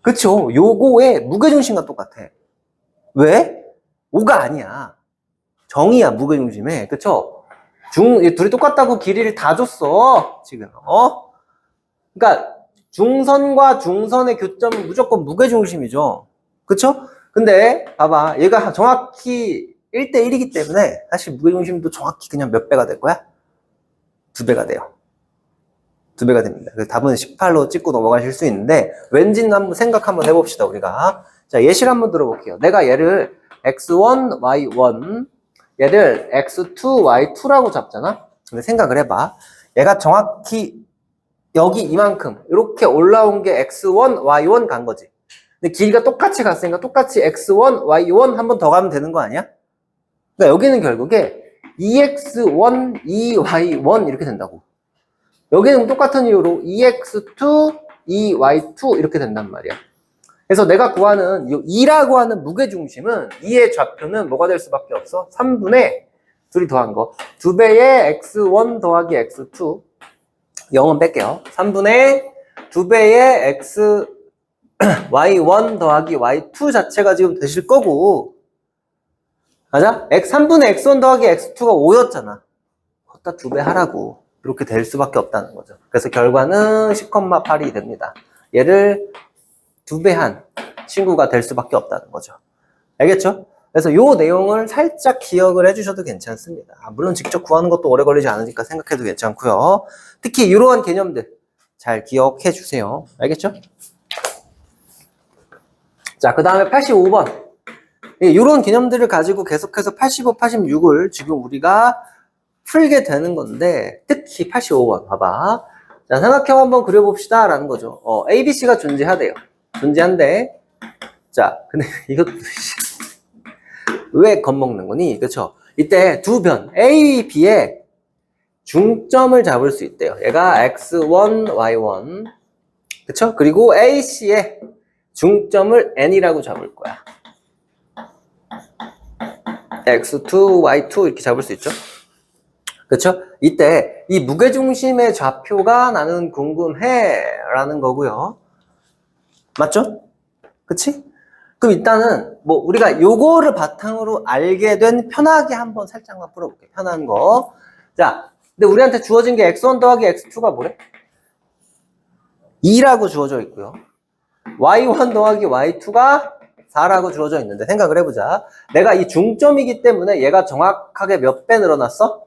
그쵸? 요거의 무게중심과 똑같아. 왜? 5가 아니야. 정이야, 무게중심에. 그쵸? 둘이 똑같다고 길이를 다 줬어. 지금. 그러니까 중선과 중선의 교점은 무조건 무게중심이죠. 그쵸? 근데 봐봐, 얘가 정확히 1대1이기 때문에 사실 무게중심도 정확히 그냥 몇 배가 될 거야? 2배가 돼요. 2배가 됩니다. 그래서 답은 18로 찍고 넘어가실 수 있는데, 왠지는 한번 생각 한번 해봅시다, 우리가. 자, 예시를 한번 들어볼게요. 내가 얘를 x1, y1, 얘를 x2, y2라고 잡잖아? 근데 생각을 해봐. 얘가 정확히 여기 이만큼 이렇게 올라온 게 x1, y1 간 거지. 근데 길이가 똑같이 갔으니까 똑같이 x1, y1 한 번 더 가면 되는 거 아니야? 그러니까 여기는 결국에 2x1, 2y1 이렇게 된다고. 여기는 똑같은 이유로 2x2, 2y2 이렇게 된단 말이야. 그래서 내가 구하는 이 2라고 하는 무게중심은 2의 좌표는 뭐가 될 수밖에 없어? 3분의 둘이 더한 거. 2배의 x1 더하기 x2. 0은 뺄게요. 3분의 2배의 x y1 더하기 y2 자체가 지금 되실 거고, 맞아? 3분의 x1 더하기 x2가 5였잖아. 걷다 2배 하라고. 이렇게 될 수밖에 없다는 거죠. 그래서 결과는 10,8이 됩니다. 얘를 2배 한 친구가 될 수밖에 없다는 거죠. 알겠죠? 그래서 이 내용을 살짝 기억을 해주셔도 괜찮습니다. 물론 직접 구하는 것도 오래 걸리지 않으니까 생각해도 괜찮고요. 특히 이러한 개념들 잘 기억해 주세요. 알겠죠? 자, 그 다음에 85번. 이런 개념들을 가지고 계속해서 85, 86을 지금 우리가 풀게 되는 건데, 특히 85번 봐봐. 자, 삼각형 한번 그려봅시다 라는 거죠. ABC가 존재하대요. 존재한데, 자, 근데 이것도 왜 겁먹는 거니? 그쵸? 이때 두 변 A, B의 중점을 잡을 수 있대요. 얘가 X1, Y1. 그쵸? 그리고 A, C의 중점을 N이라고 잡을 거야. X2, Y2 이렇게 잡을 수 있죠? 그쵸? 이때 이 무게중심의 좌표가 나는 궁금해 라는 거고요. 맞죠? 그치? 그럼 일단은 뭐 우리가 요거를 바탕으로 알게 된 편하게 한번 살짝만 풀어볼게요. 편한 거. 자, 근데 우리한테 주어진 게 x1 더하기 x2가 뭐래? 2라고 주어져 있고요. y1 더하기 y2가 4라고 주어져 있는데 생각을 해보자. 내가 이 중점이기 때문에 얘가 정확하게 몇 배 늘어났어?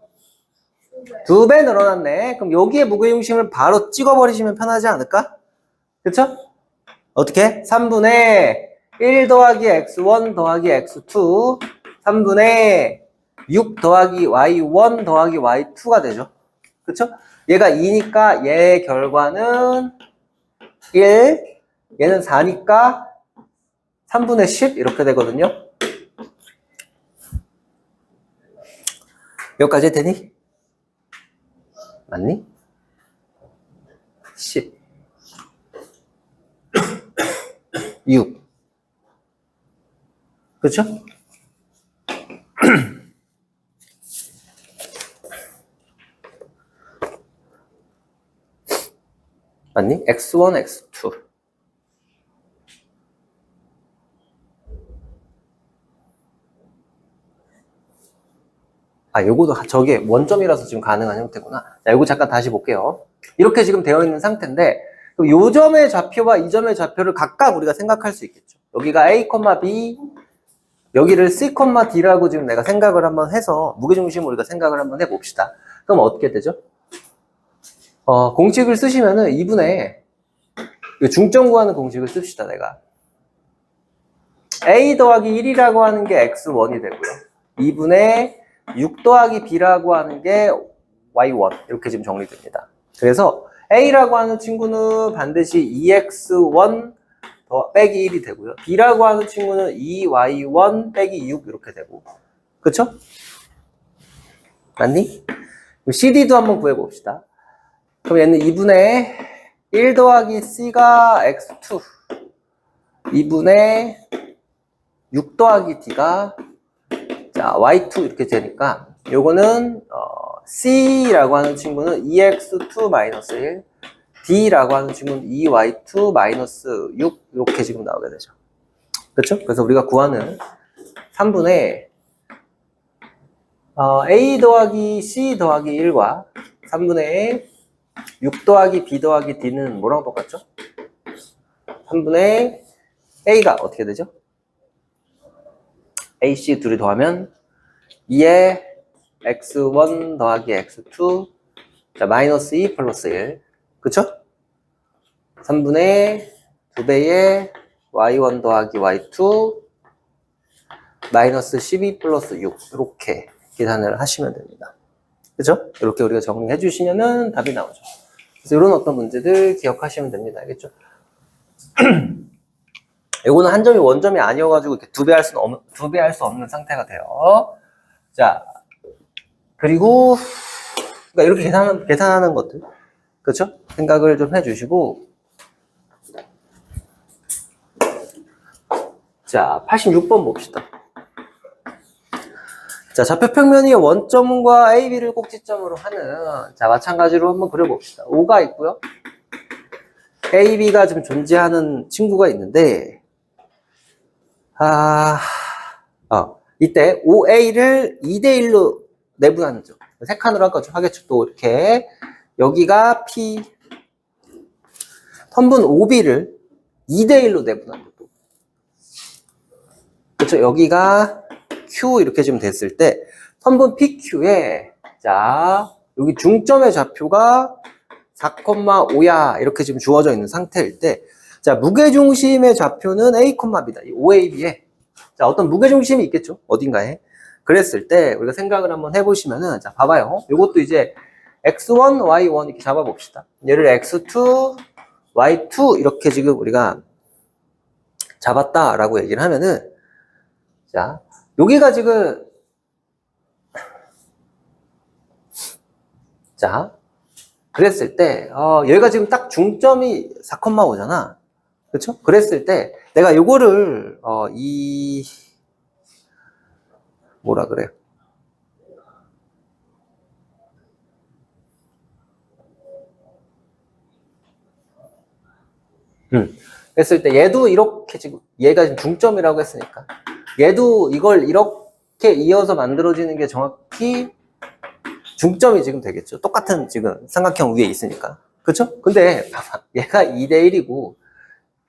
2배 늘어났네. 그럼 여기에 무게중심을 바로 찍어버리시면 편하지 않을까? 그쵸? 어떻게? 3분의 1 더하기 x1 더하기 x2 3분의 6 더하기 y1 더하기 y2가 되죠. 그쵸? 얘가 2니까 얘의 결과는 1, 얘는 4니까 3분의 10 이렇게 되거든요. 여기까지 되니? 맞니? 10 6 그렇죠? 맞니? x1, x2 요거도 저게 원점이라서 지금 가능한 형태구나. 자, 요거 잠깐 다시 볼게요. 이렇게 지금 되어 있는 상태인데 요 점의 좌표와 이 점의 좌표를 각각 우리가 생각할 수 있겠죠. 여기가 A, B, 여기를 C, D라고 지금 내가 생각을 한번 해서 무게중심을 우리가 생각을 한번 해봅시다. 그럼 어떻게 되죠? 공식을 쓰시면은 2분의 중점 구하는 공식을 씁시다. 내가 A 더하기 1이라고 하는 게 X1이 되고요. 2분의 6 더하기 B라고 하는 게 Y1 이렇게 지금 정리됩니다. 그래서 A라고 하는 친구는 반드시 2X1 빼기 1이 되고요. B라고 하는 친구는 2Y1 빼기 6 이렇게 되고. 그쵸? 맞니? CD도 한번 구해봅시다. 그럼 얘는 2분의 1 더하기 C가 X2 2분의 6 더하기 D가 자, Y2 이렇게 되니까 요거는 C라고 하는 친구는 2x2-1 D라고 하는 친구는 2y2-6 이렇게 지금 나오게 되죠. 그렇죠? 그래서 우리가 구하는 3분의 A 더하기 C 더하기 1과 3분의 6 더하기 B 더하기 D는 뭐랑 똑같죠? 3분의 A가 어떻게 되죠? AC 둘이 더하면 2에 x1 더하기 x2 자 마이너스 2 플러스 1 그쵸? 3분의 2배의 y1 더하기 y2 마이너스 12 플러스 6 이렇게 계산을 하시면 됩니다. 그죠? 이렇게 우리가 정리해 주시면은 답이 나오죠. 그래서 이런 어떤 문제들 기억하시면 됩니다. 알겠죠? 이거는 한 점이 원점이 아니어가지고 이렇게 두 배 할 수 없는 상태가 돼요. 자, 그리고, 그러니까 이렇게 계산하는 것들. 그쵸? 생각을 좀 해주시고. 자, 86번 봅시다. 자, 좌표평면이 원점과 A, B를 꼭지점으로 하는, 자, 마찬가지로 한번 그려봅시다. O가 있고요. A, B가 좀 존재하는 친구가 있는데, 이때 OA를 2대1로 내분하는 점. 세 칸으로 할 거죠. 하겠죠. 또 이렇게. 여기가 P, 선분 OB를 2대1로 내분하는 점. 그렇죠. 여기가 Q 이렇게 좀 됐을 때, 선분 PQ에, 자, 여기 중점의 좌표가 4,5야. 이렇게 지금 주어져 있는 상태일 때, 자, 무게중심의 좌표는 A, B다. 이 OAB에. 자, 어떤 무게중심이 있겠죠? 어딘가에. 그랬을 때, 우리가 생각을 한번 해보시면은, 자, 봐봐요. 요것도 이제 X1, Y1 이렇게 잡아봅시다. 얘를 X2, Y2 이렇게 지금 우리가 잡았다라고 얘기를 하면은, 자, 여기가 지금, 자, 그랬을 때, 얘가 지금 딱 중점이 4,5잖아. 그쵸? 그랬을 때, 내가 요거를, 뭐라 그래요? 했을 때, 얘도 이렇게 지금, 얘가 지금 중점이라고 했으니까. 얘도 이걸 이렇게 이어서 만들어지는 게 정확히 중점이 지금 되겠죠. 똑같은 지금 삼각형 위에 있으니까. 그쵸? 근데, 봐봐. 얘가 2대1이고,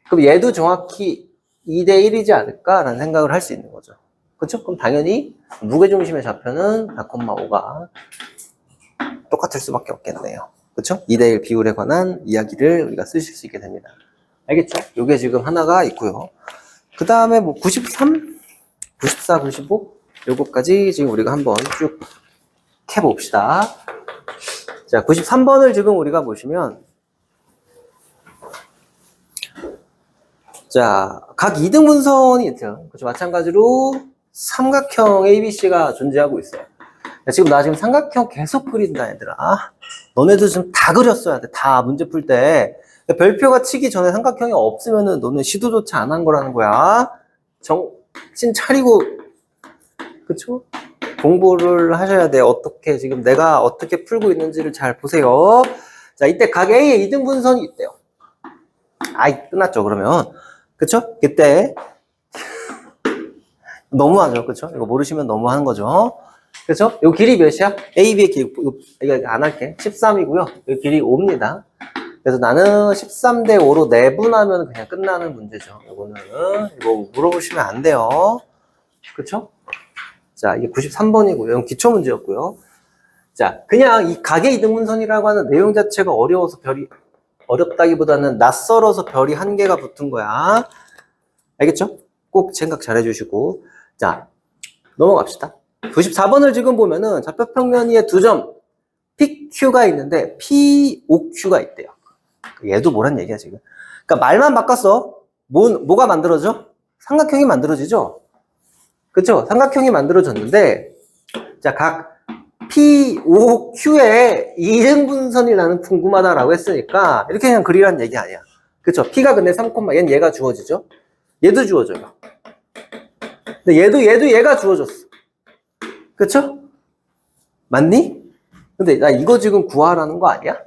그럼 얘도 정확히 2대1이지 않을까라는 생각을 할 수 있는 거죠. 그쵸? 그럼 당연히 무게중심의 좌표는 4,5가 똑같을 수밖에 없겠네요. 그쵸? 2대1 비율에 관한 이야기를 우리가 쓰실 수 있게 됩니다. 알겠죠? 요게 지금 하나가 있고요. 그 다음에 뭐 93, 94, 95 요거까지 지금 우리가 한번 쭉 해봅시다. 자, 93번을 지금 우리가 보시면 자, 각 2등분선이 있죠. 그렇죠. 마찬가지로 삼각형 ABC가 존재하고 있어요. 야, 지금 나 지금 삼각형 계속 그린다, 얘들아. 너네들 지금 다 그렸어야 돼. 다 문제 풀 때. 별표가 치기 전에 삼각형이 없으면은 너네 시도조차 안 한 거라는 거야. 정신 차리고, 그쵸? 공부를 하셔야 돼. 어떻게, 지금 내가 어떻게 풀고 있는지를 잘 보세요. 자, 이때 각 A의 2등분선이 있대요. 아이, 끝났죠, 그러면. 그쵸? 이때. 너무하죠, 그쵸? 이거 모르시면 너무하는 거죠. 그쵸? 요 길이 몇이야? AB의 길이, 이거 안 할게. 13이고요. 요 길이 5입니다. 그래서 나는 13대 5로 내분하면 그냥 끝나는 문제죠. 이거는, 이거 물어보시면 안 돼요. 그쵸? 자, 이게 93번이고요. 이건 기초 문제였고요. 자, 그냥 이 각의 이등분선이라고 하는 내용 자체가 어려워서 어렵다기보다는 낯설어서 별이 한 개가 붙은 거야. 알겠죠? 꼭 생각 잘 해주시고. 자, 넘어갑시다. 94번을 지금 보면은 좌표평면 위에 두 점 PQ가 있는데 POQ가 있대요. 얘도 뭐란 얘기야 지금. 그러니까 말만 바꿨어. 뭐가 만들어져? 삼각형이 만들어지죠? 그쵸? 삼각형이 만들어졌는데 자, 각 POQ의 이등분선이 나는 궁금하다라고 했으니까 이렇게 그냥 그리라는 얘기 아니야. 그쵸? P가 근데 3, 얘는 얘가 주어지죠? 얘도 주어져요. 근데 얘도 얘가 주어졌어. 그쵸? 맞니? 근데 나 이거 지금 구하라는 거 아니야?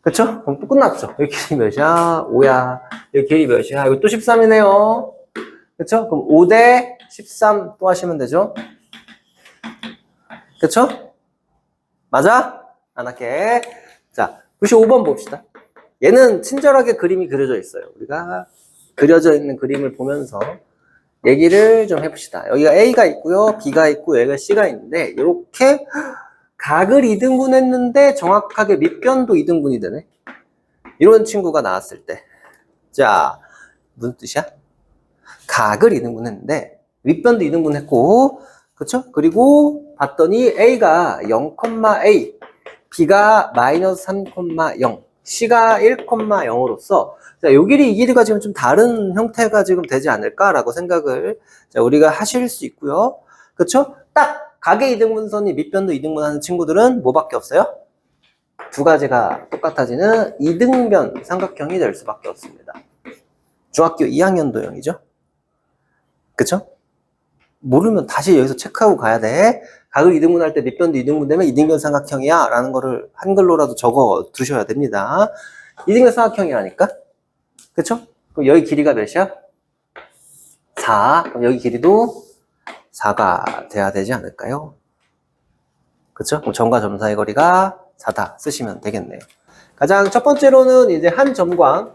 그쵸? 그럼 또 끝났죠. 여기 길이 몇이야? 5야. 여기 길이 몇이야? 이거 또 13이네요. 그쵸? 그럼 5대 13 또 하시면 되죠? 그쵸? 맞아? 안 할게. 자, 95번 봅시다. 얘는 친절하게 그림이 그려져 있어요. 우리가 그려져 있는 그림을 보면서 얘기를 좀 해봅시다. 여기가 A가 있고요. B가 있고 여기가 C가 있는데 이렇게 각을 2등분 했는데 정확하게 밑변도 2등분이 되네. 이런 친구가 나왔을 때. 자, 무슨 뜻이야? 각을 2등분 했는데 밑변도 2등분 했고 그쵸? 그리고 봤더니 A가 0,A, B가 마이너스 3,0, C가 1,0으로서 자, 요 길이 이 길이가 지금 좀 다른 형태가 지금 되지 않을까라고 생각을 자, 우리가 하실 수 있고요. 그쵸? 딱 각의 2등분선이 밑변도 2등분 하는 친구들은 뭐밖에 없어요? 두 가지가 똑같아지는 이등변 삼각형이 될 수밖에 없습니다. 중학교 2학년도형이죠. 그쵸? 모르면 다시 여기서 체크하고 가야 돼. 각을 이등분할 때 밑변도 이등분되면 이등변 삼각형이야 라는 거를 한글로라도 적어 두셔야 됩니다. 이등변 삼각형이라니까? 그쵸? 그럼 여기 길이가 몇이야? 4. 그럼 여기 길이도 4가 돼야 되지 않을까요? 그쵸? 그럼 점과 점 사이 거리가 4다 쓰시면 되겠네요. 가장 첫 번째로는 이제 한 점과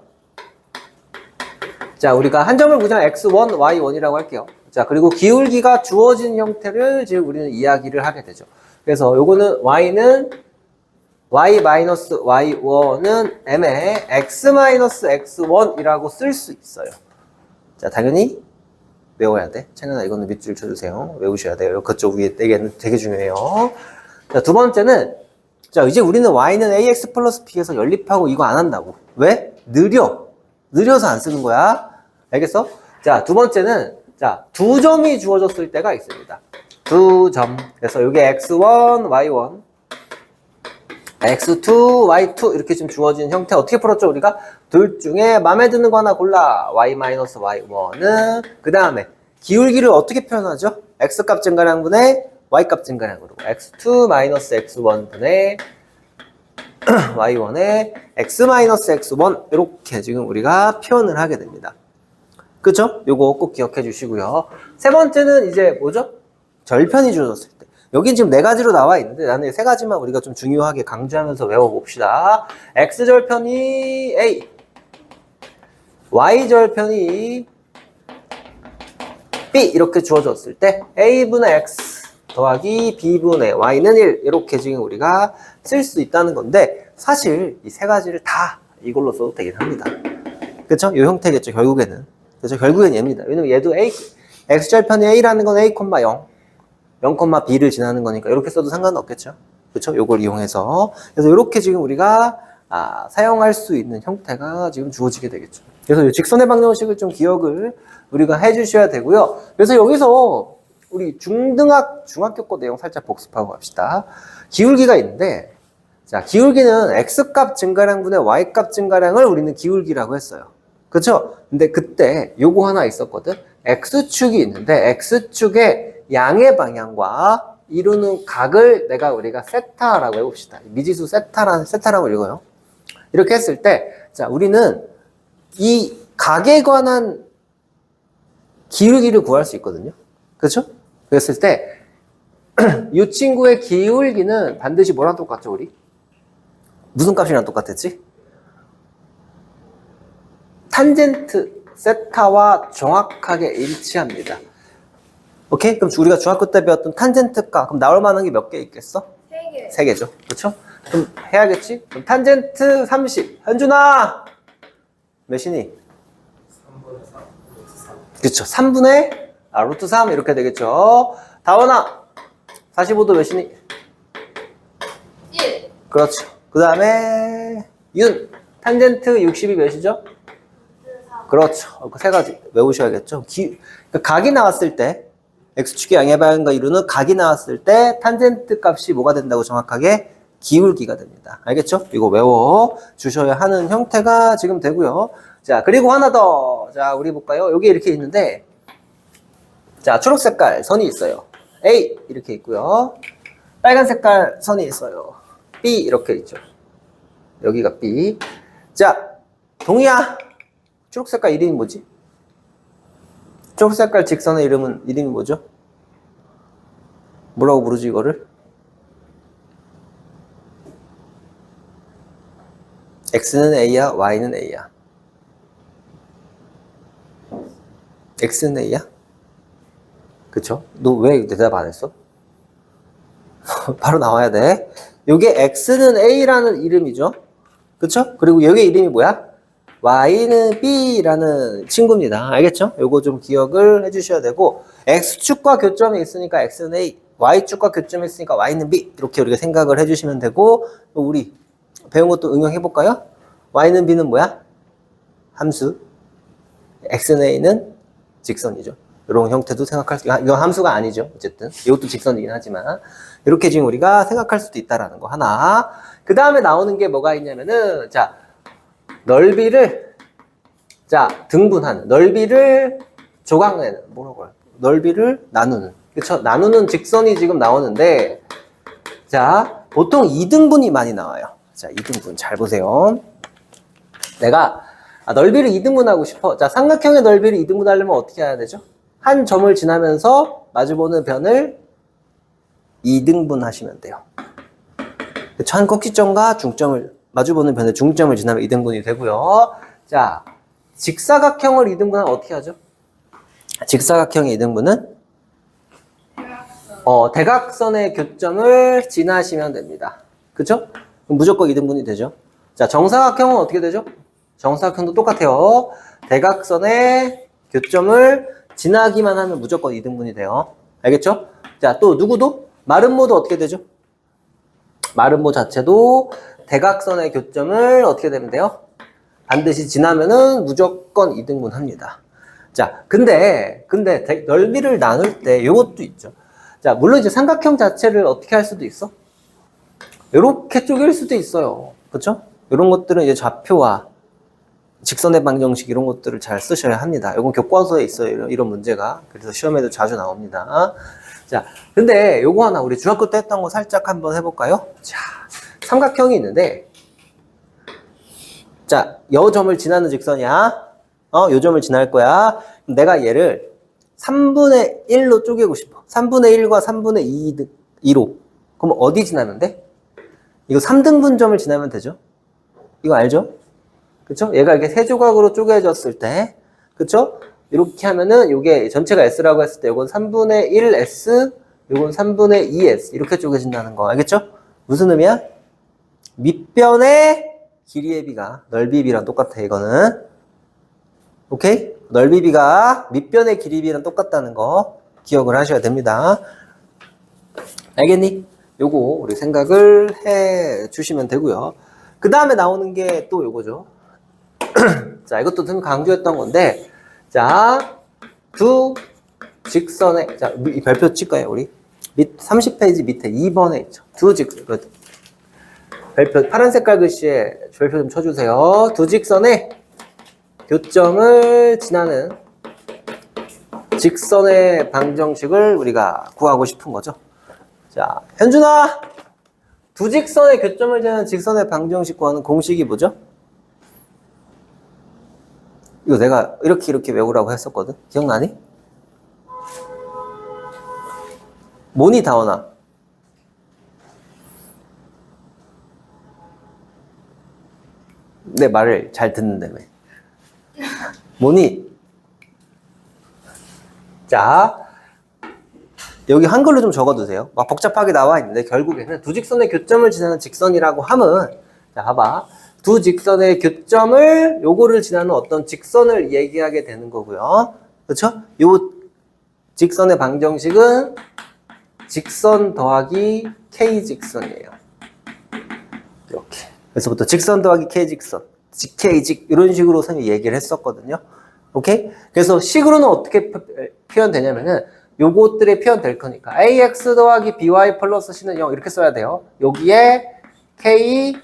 자, 우리가 한 점을 그냥 x1, y1이라고 할게요. 자, 그리고 기울기가 주어진 형태를 지금 우리는 이야기를 하게 되죠. 그래서 요거는 y는 y-y1은 m에 x-x1이라고 쓸 수 있어요. 자, 당연히 외워야 돼. 창현아, 이거는 밑줄 쳐주세요. 외우셔야 돼요. 그쪽 위에 떼기는 되게 중요해요. 자, 두 번째는, 자, 이제 우리는 y는 ax 플러스 b에서 연립하고 이거 안 한다고. 왜? 느려서 안 쓰는 거야. 알겠어? 자, 두 번째는, 자, 두 점이 주어졌을 때가 있습니다. 두 점. 그래서 이게 x1, y1, x2, y2 이렇게 좀 주어진 형태 어떻게 풀었죠? 우리가 둘 중에 마음에 드는 거 하나 골라. y-y1은 그 다음에 기울기를 어떻게 표현하죠? x값 증가량분의 y값 증가량으로 x2-x1 분의 y1의 x-x1 이렇게 지금 우리가 표현을 하게 됩니다. 그쵸? 요거 꼭 기억해 주시고요. 세 번째는 이제 뭐죠? 절편이 주어졌을 때. 여긴 지금 네 가지로 나와 있는데 나는 세 가지만 우리가 좀 중요하게 강조하면서 외워봅시다. x절편이 a, y절편이 b 이렇게 주어졌을 때 a분의 x 더하기 b분의 y는 1 이렇게 지금 우리가 쓸 수 있다는 건데 사실 이 세 가지를 다 이걸로 써도 되긴 합니다. 그쵸? 이 형태겠죠 결국에는. 그래서 결국엔 얘입니다. 왜냐면 얘도 a, x절편이 a라는 건 a, 0, 0, b를 지나는 거니까 이렇게 써도 상관은 없겠죠. 그렇죠? 요걸 이용해서. 그래서 이렇게 지금 우리가 사용할 수 있는 형태가 지금 주어지게 되겠죠. 그래서 이 직선의 방정식을 좀 기억을 우리가 해주셔야 되고요. 그래서 여기서 우리 중학교 거 내용 살짝 복습하고 갑시다. 기울기가 있는데, 자, 기울기는 x값 증가량분의 y값 증가량을 우리는 기울기라고 했어요. 그렇죠? 근데 그때 요거 하나 있었거든. x축이 있는데 x축의 양의 방향과 이루는 각을 우리가 세타라고 해봅시다. 미지수 세타라고 읽어요. 이렇게 했을 때, 자, 우리는 이 각에 관한 기울기를 구할 수 있거든요. 그렇죠? 그랬을 때, 이 친구의 기울기는 반드시 뭐랑 똑같죠, 우리? 무슨 값이랑 똑같았지? 탄젠트 세타와 정확하게 일치합니다. 오케이? 그럼 우리가 중학교 때 배웠던 탄젠트가 그럼 나올 만한 게 몇 개 있겠어? 3개. 3개죠. 그렇죠? 그럼 해야겠지? 그럼 탄젠트 30. 현준아! 몇이니? 3분의 3, 루트 3. 그렇죠. 3분의 루트 3 이렇게 되겠죠. 다원아! 45도 몇이니? 1. 그렇죠. 그 다음에 윤! 탄젠트 60이 몇이죠? 그렇죠. 그 세 가지 외우셔야겠죠. 그러니까 각이 나왔을 때 x축의 양의 방향과 이루는 각이 나왔을 때 탄젠트 값이 뭐가 된다고 정확하게 기울기가 됩니다. 알겠죠? 이거 외워 주셔야 하는 형태가 지금 되고요. 자, 그리고 하나 더. 자, 우리 볼까요? 여기 이렇게 있는데 자, 초록 색깔 선이 있어요. A 이렇게 있고요. 빨간 색깔 선이 있어요. B 이렇게 있죠. 여기가 B. 자, 동희야. 초록 색깔 이름이 뭐지? 초록 색깔 직선의 이름이 뭐죠? 뭐라고 부르지 이거를? X는 A야, Y는 A야. X는 A야? 그쵸? 너 왜 대답 안 했어? 바로 나와야 돼. 요게 X는 A라는 이름이죠? 그쵸? 그리고 여기 이름이 뭐야? Y는 B라는 친구입니다. 알겠죠? 요거 좀 기억을 해주셔야 되고 X축과 교점이 있으니까 X는 A, Y축과 교점이 있으니까 Y는 B 이렇게 우리가 생각을 해주시면 되고 또 우리 배운 것도 응용해볼까요? Y는 B는 뭐야? 함수. X는 A는 직선이죠. 이런 형태도 생각할 수, 이건 함수가 아니죠. 어쨌든. 이것도 직선이긴 하지만. 이렇게 지금 우리가 생각할 수도 있다라는 거 하나. 그 다음에 나오는 게 뭐가 있냐면은, 자, 넓이를, 자, 등분하는. 넓이를 조각내는. 뭐라고 할까? 넓이를 나누는. 그쵸? 나누는 직선이 지금 나오는데, 자, 보통 2등분이 많이 나와요. 자, 2등분. 잘 보세요. 내가, 넓이를 2등분하고 싶어. 자, 삼각형의 넓이를 2등분 하려면 어떻게 해야 되죠? 한 점을 지나면서 마주보는 변을 2등분 하시면 돼요. 그쵸? 한 꼭지점과 중점을, 마주보는 변의 중점을 지나면 2등분이 되고요. 자, 직사각형을 2등분하면 어떻게 하죠? 직사각형의 2등분은 대각선의 교점을 지나시면 됩니다. 그쵸? 그럼 무조건 2등분이 되죠. 자, 정사각형은 어떻게 되죠? 정사각형도 똑같아요. 대각선의 교점을 지나기만 하면 무조건 2등분이 돼요. 알겠죠? 자, 또 누구도? 마름모도 어떻게 되죠? 마름모 자체도 대각선의 교점을 어떻게 되면 돼요? 반드시 지나면은 무조건 2등분 합니다. 자, 근데 넓이를 나눌 때 요것도 있죠. 자, 물론 이제 삼각형 자체를 어떻게 할 수도 있어? 요렇게 쪼갤 수도 있어요. 그쵸? 이런 것들은 이제 좌표와 직선의 방정식 이런 것들을 잘 쓰셔야 합니다. 이건 교과서에 있어요. 이런 문제가. 그래서 시험에도 자주 나옵니다. 자, 근데 요거 하나 우리 중학교 때 했던 거 살짝 한번 해볼까요? 자, 삼각형이 있는데, 자, 요 점을 지나는 직선이야. 요 점을 지날 거야. 그럼 내가 얘를 3분의 1로 쪼개고 싶어. 3분의 1과 3분의 2로. 그럼 어디 지나면 돼? 이거 3등분점을 지나면 되죠? 이거 알죠? 그쵸? 얘가 이렇게 세 조각으로 쪼개졌을 때, 그쵸? 이렇게 하면은 요게 전체가 S라고 했을 때 요건 3분의 1S, 요건 3분의 2S 이렇게 쪼개진다는 거 알겠죠? 무슨 의미야? 밑변의 길이의 비가 넓이 비랑 똑같아 이거는. 오케이? 넓이 비가 밑변의 길이 비랑 똑같다는 거 기억을 하셔야 됩니다. 알겠니? 요거 우리 생각을 해 주시면 되고요. 그 다음에 나오는 게 또 요거죠. 자, 이것도 좀 강조했던 건데, 자, 두 직선의, 자, 이 별표 칠까요, 우리? 30페이지 밑에 2번에 있죠. 별표, 파란 색깔 글씨에 별표 좀 쳐주세요. 두 직선의 교점을 지나는 직선의 방정식을 우리가 구하고 싶은 거죠. 자, 현준아! 두 직선의 교점을 지나는 직선의 방정식 구하는 공식이 뭐죠? 이거 내가 이렇게 외우라고 했었거든. 기억나니? 뭐니 다원아? 내 말을 잘 듣는다며. 뭐니? 자, 여기 한글로 좀 적어두세요. 막 복잡하게 나와 있는데 결국에는 두 직선의 교점을 지나는 직선이라고 하면, 자, 봐봐. 두 직선의 교점을 요거를 지나는 어떤 직선을 얘기하게 되는 거고요. 그렇죠? 요 직선의 방정식은 직선 더하기 K 직선이에요. 이렇게. 그래서부터 직선 더하기 K 직선, K직 이런 식으로 선생님이 얘기를 했었거든요. 오케이? 그래서 식으로는 어떻게 표현되냐면은 요것들이 표현될 거니까 AX 더하기 BY 플러스 C는 0 이렇게 써야 돼요. 여기에 K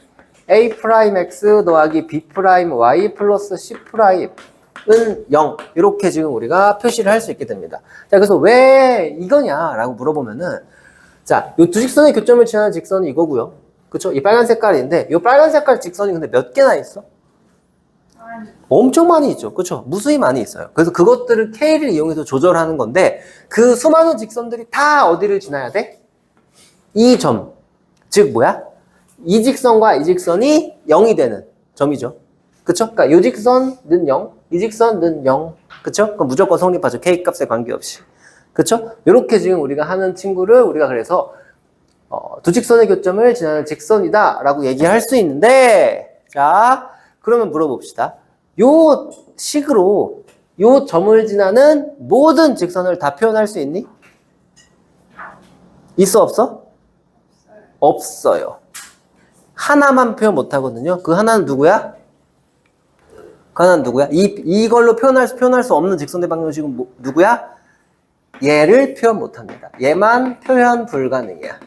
A'X 더하기 B'Y 플러스 C'은 0 이렇게 지금 우리가 표시를 할 수 있게 됩니다. 자, 그래서 왜 이거냐라고 물어보면은 자, 요 두 직선의 교점을 지나는 직선이 이거고요. 그쵸? 이 빨간 색깔인데 이 빨간 색깔 직선이 근데 몇 개나 있어? 엄청 많이 있죠. 그쵸? 무수히 많이 있어요. 그래서 그것들을 K를 이용해서 조절하는 건데 그 수많은 직선들이 다 어디를 지나야 돼? 이 점. 즉 뭐야? 이 직선과 이 직선이 0이 되는 점이죠. 그쵸? 그러니까 이 직선은 0, 이 직선은 0. 그쵸? 그럼 무조건 성립하죠. K 값에 관계없이. 그쵸? 이렇게 지금 우리가 하는 친구를 우리가 그래서 두 직선의 교점을 지나는 직선이다 라고 얘기할 수 있는데 자, 그러면 물어봅시다. 요 식으로 요 점을 지나는 모든 직선을 다 표현할 수 있니? 있어 없어? 없어요. 하나만 표현 못 하거든요. 그 하나는 누구야? 그 하나는 누구야? 이걸로 표현할 수 없는 직선의 방정식은 누구야? 얘를 표현 못합니다. 얘만 표현 불가능이야.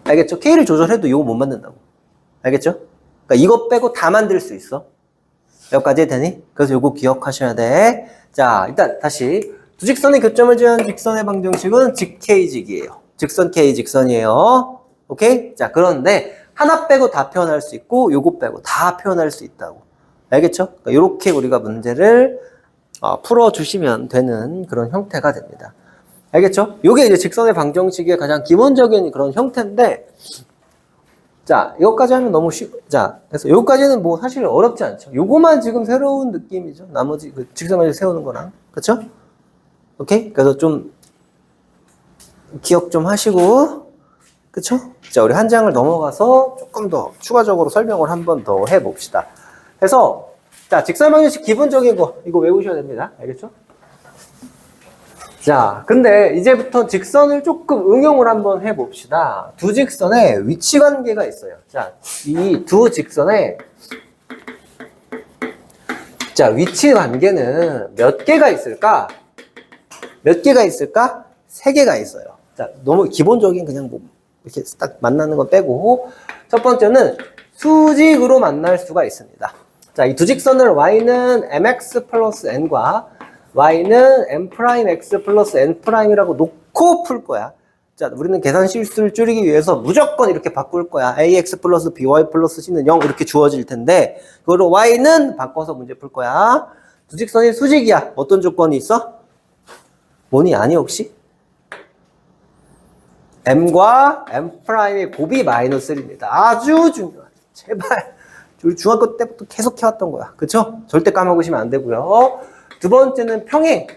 알겠죠? K를 조절해도 이거 못 만든다고. 알겠죠? 그러니까 이거 빼고 다 만들 수 있어. 여기까지 되니? 그래서 이거 기억하셔야 돼. 자, 일단 다시 두 직선의 교점을 지한 직선의 방정식은 직K직이에요. 직선 K 직선이에요. 오케이? 자, 그런데 하나 빼고 다 표현할 수 있고 요거 빼고 다 표현할 수 있다고. 알겠죠? 그러니까 이렇게 우리가 문제를 풀어주시면 되는 그런 형태가 됩니다. 알겠죠? 요게 이제 직선의 방정식의 가장 기본적인 그런 형태인데, 자, 이것까지 하면 너무 자, 그래서 요거까지는 뭐 사실 어렵지 않죠. 요거만 지금 새로운 느낌이죠. 나머지 그 직선을 세우는 거랑. 그쵸? 오케이? 그래서 좀 기억 좀 하시고, 그쵸? 자, 우리 한 장을 넘어가서 조금 더 추가적으로 설명을 한 번 더 해봅시다. 그래서, 자, 직선 방정식 기본적인 거, 이거 외우셔야 됩니다. 알겠죠? 자, 근데 이제부터 직선을 조금 응용을 한번 해봅시다. 두 직선에 위치 관계가 있어요. 자, 이 두 직선에, 자, 위치 관계는 몇 개가 있을까? 몇 개가 있을까? 세 개가 있어요. 자, 너무 기본적인 그냥 뭐, 이렇게 딱 만나는 건 빼고, 첫 번째는 수직으로 만날 수가 있습니다. 자, 이 두 직선을 y는 mx 플러스 n과 y는 m'x 플러스 n'이라고 놓고 풀 거야. 자, 우리는 계산 실수를 줄이기 위해서 무조건 이렇게 바꿀 거야. ax 플러스 by 플러스 c는 0 이렇게 주어질 텐데, 그거로 y는 바꿔서 문제 풀 거야. 두 직선이 수직이야. 어떤 조건이 있어? 뭐니? 아니 혹시? m과 m'의 곱이 마이너스 1입니다. 아주 중요하죠. 제발. 우리 중학교 때부터 계속 해왔던 거야. 그쵸? 절대 까먹으시면 안 되고요. 두 번째는 평행입니다.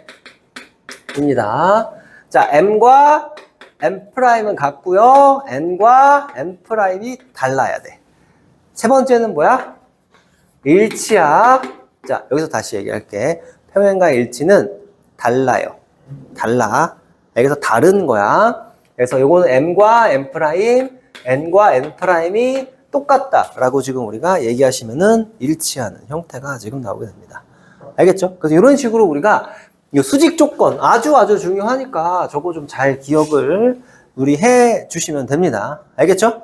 자, m과 m'은 같고요. n과 n'이 달라야 돼. 세 번째는 뭐야? 일치야. 자, 여기서 다시 얘기할게. 평행과 일치는 달라요. 달라. 여기서 다른 거야. 그래서 요거는 m과 m', n과 n'이 똑같다라고 지금 우리가 얘기하시면은 일치하는 형태가 지금 나오게 됩니다. 알겠죠? 그래서 이런 식으로 우리가 이 수직 조건 아주 중요하니까 저거 좀 잘 기억을 우리 해 주시면 됩니다. 알겠죠?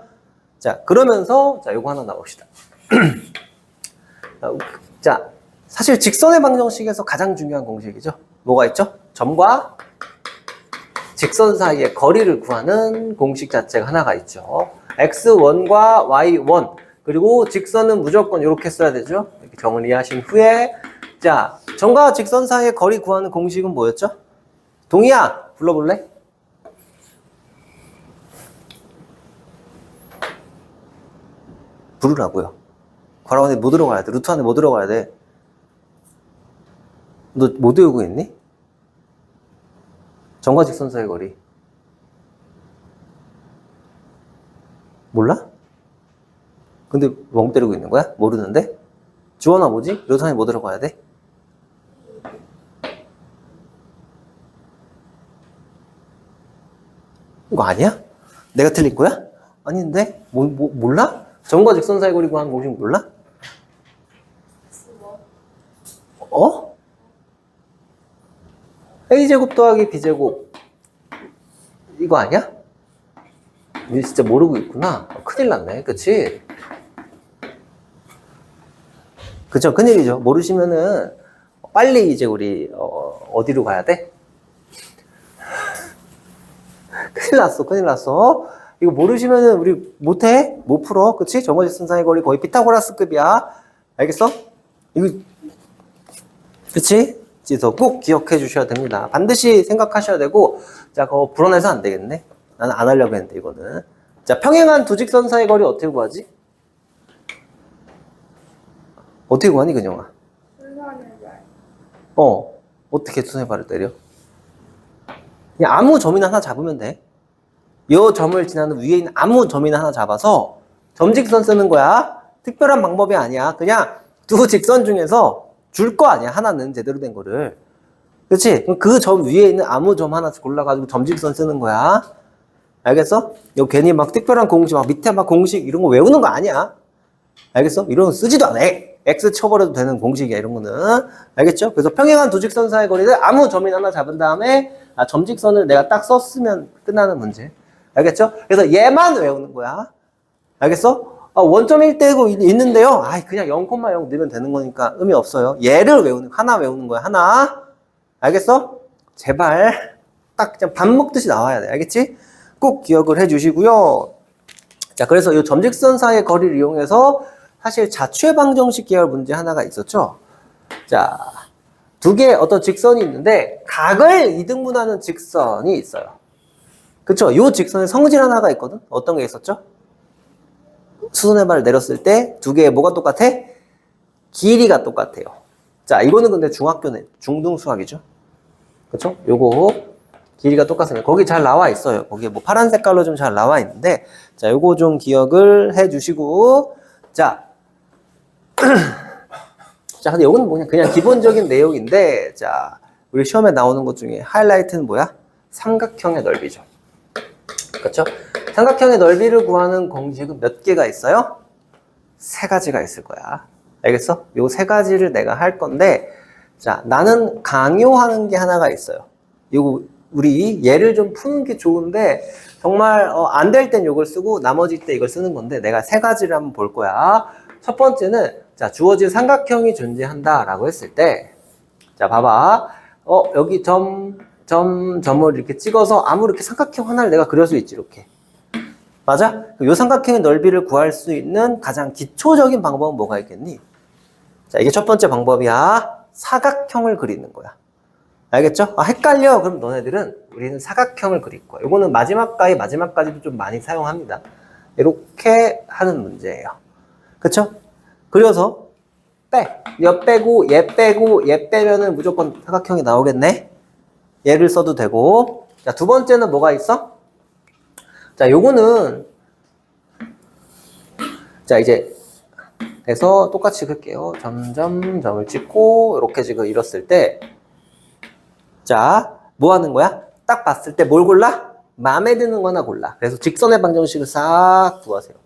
자, 그러면서 자, 요거 하나 나옵시다. 자, 사실 직선의 방정식에서 가장 중요한 공식이죠. 뭐가 있죠? 점과 직선 사이의 거리를 구하는 공식 자체가 하나가 있죠. x1과 y1 그리고 직선은 무조건 이렇게 써야 되죠. 이렇게 정리하신 후에 자, 점과 직선 사이의 거리 구하는 공식은 뭐였죠? 동희야, 불러볼래? 부르라고요. 괄호 안에 뭐 들어가야 돼? 루트 안에 뭐 들어가야 돼? 너 못 외우고 있니? 점과 직선 사이의 거리. 몰라? 근데 멍 때리고 있는 거야? 모르는데? 주원아 뭐지? 루트 안에 뭐 들어가야 돼? 이거 아니야? 내가 틀릴 거야? 아닌데? 몰라? 점과 직선 사이 거리 구하는 공식 몰라? 어? a제곱 더하기 b제곱 이거 아니야? 니 진짜 모르고 있구나. 큰일 났네. 그치? 그쵸? 큰일이죠. 모르시면은 빨리 이제 우리 어디로 가야 돼? 큰일 났어. 이거 모르시면은 우리 못해? 못 풀어. 그치? 점과 직선 사이 거리 거의 피타고라스급이야. 알겠어? 이거 그치? 그래서 꼭 기억해 주셔야 됩니다. 반드시 생각하셔야 되고, 자, 그거 불어내서 안 되겠네. 나는 안 하려고 했는데, 이거는. 자, 평행한 두 직선 사이 거리 어떻게 구하지? 어떻게 구하니, 근영아? 어떻게 순서의 발을 때려? 그냥 아무 점이나 하나 잡으면 돼. 이 점을 지나는 위에 있는 아무 점이나 하나 잡아서 점직선 쓰는 거야. 특별한 방법이 아니야. 그냥 두 직선 중에서 줄 거 아니야. 하나는 제대로 된 거를. 그렇지? 그 점 위에 있는 아무 점 하나 골라가지고 점직선 쓰는 거야. 알겠어? 이거 괜히 막 특별한 공식, 막 밑에 막 공식 이런 거 외우는 거 아니야. 알겠어? 이런 거 쓰지도 않아. x 쳐버려도 되는 공식이야, 이런 거는. 알겠죠? 그래서 평행한 두 직선 사이의 거리를 아무 점인 하나 잡은 다음에 점직선을 내가 딱 썼으면 끝나는 문제. 알겠죠? 그래서 얘만 외우는 거야. 알겠어? 원점 1대고 있는데요. 그냥 0,0 넣으면 되는 거니까 의미 없어요. 얘를 하나 외우는 거야, 하나. 알겠어? 제발 딱 그냥 밥 먹듯이 나와야 돼. 알겠지? 꼭 기억을 해 주시고요. 자, 그래서 이 점직선 사이의 거리를 이용해서 사실 자취의 방정식 계열 문제 하나가 있었죠. 자, 두 개의 어떤 직선이 있는데 각을 이등분하는 직선이 있어요. 그쵸? 이 직선에 성질 하나가 있거든. 어떤 게 있었죠? 수선의 발을 내렸을 때 두 개의 뭐가 똑같아? 길이가 똑같아요. 자, 이거는 근데 중학교는 중등수학이죠. 그쵸? 요거 길이가 똑같습니다. 거기 잘 나와 있어요. 거기에 뭐 파란 색깔로 좀 잘 나와 있는데, 자, 요거 좀 기억을 해 주시고, 자, 자, 근데 요거는 뭐냐, 그냥 기본적인 내용인데, 자, 우리 시험에 나오는 것 중에 하이라이트는 뭐야? 삼각형의 넓이죠. 그렇죠? 삼각형의 넓이를 구하는 공식은 몇 개가 있어요? 세 가지가 있을 거야. 알겠어? 요 세 가지를 내가 할 건데, 자, 나는 강요하는 게 하나가 있어요. 이거 우리 예를 좀 푸는 게 좋은데 정말 안 될 땐 이걸 쓰고 나머지 때 이걸 쓰는 건데 내가 세 가지를 한번 볼 거야. 첫 번째는 자, 주어진 삼각형이 존재한다라고 했을 때, 자, 봐봐. 여기 점을 이렇게 찍어서 아무 이렇게 삼각형 하나를 내가 그릴 수 있지, 이렇게. 맞아? 이 삼각형의 넓이를 구할 수 있는 가장 기초적인 방법은 뭐가 있겠니? 자, 이게 첫 번째 방법이야. 사각형을 그리는 거야. 알겠죠? 헷갈려. 그럼 너네들은 우리는 사각형을 그릴 거야. 이거는 마지막까지도 좀 많이 사용합니다. 이렇게 하는 문제예요. 그쵸? 그려서 빼. 얘 빼고 얘 빼고 얘 빼면은 무조건 사각형이 나오겠네. 얘를 써도 되고. 자, 두 번째는 뭐가 있어? 자, 요거는 자, 이제 해서 똑같이 그릴게요. 점을 찍고 이렇게 지금 이뤘을 때, 자, 뭐 하는 거야? 딱 봤을 때 뭘 골라? 마음에 드는 거나 골라. 그래서 직선의 방정식을 싹 구하세요.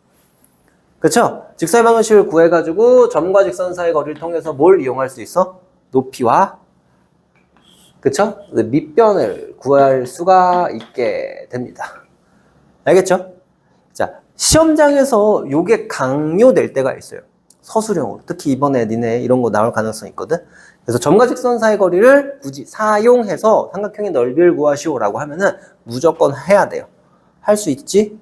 그쵸? 직선의 방정식을 구해가지고 점과 직선 사이의 거리를 통해서 뭘 이용할 수 있어? 높이와, 그쵸? 밑변을 구할 수가 있게 됩니다. 알겠죠? 자, 시험장에서 요게 강요될 때가 있어요. 서술형으로. 특히 이번에 니네 이런 거 나올 가능성이 있거든. 그래서 점과 직선 사이 거리를 굳이 사용해서 삼각형의 넓이를 구하시오라고 하면은 무조건 해야 돼요. 할 수 있지?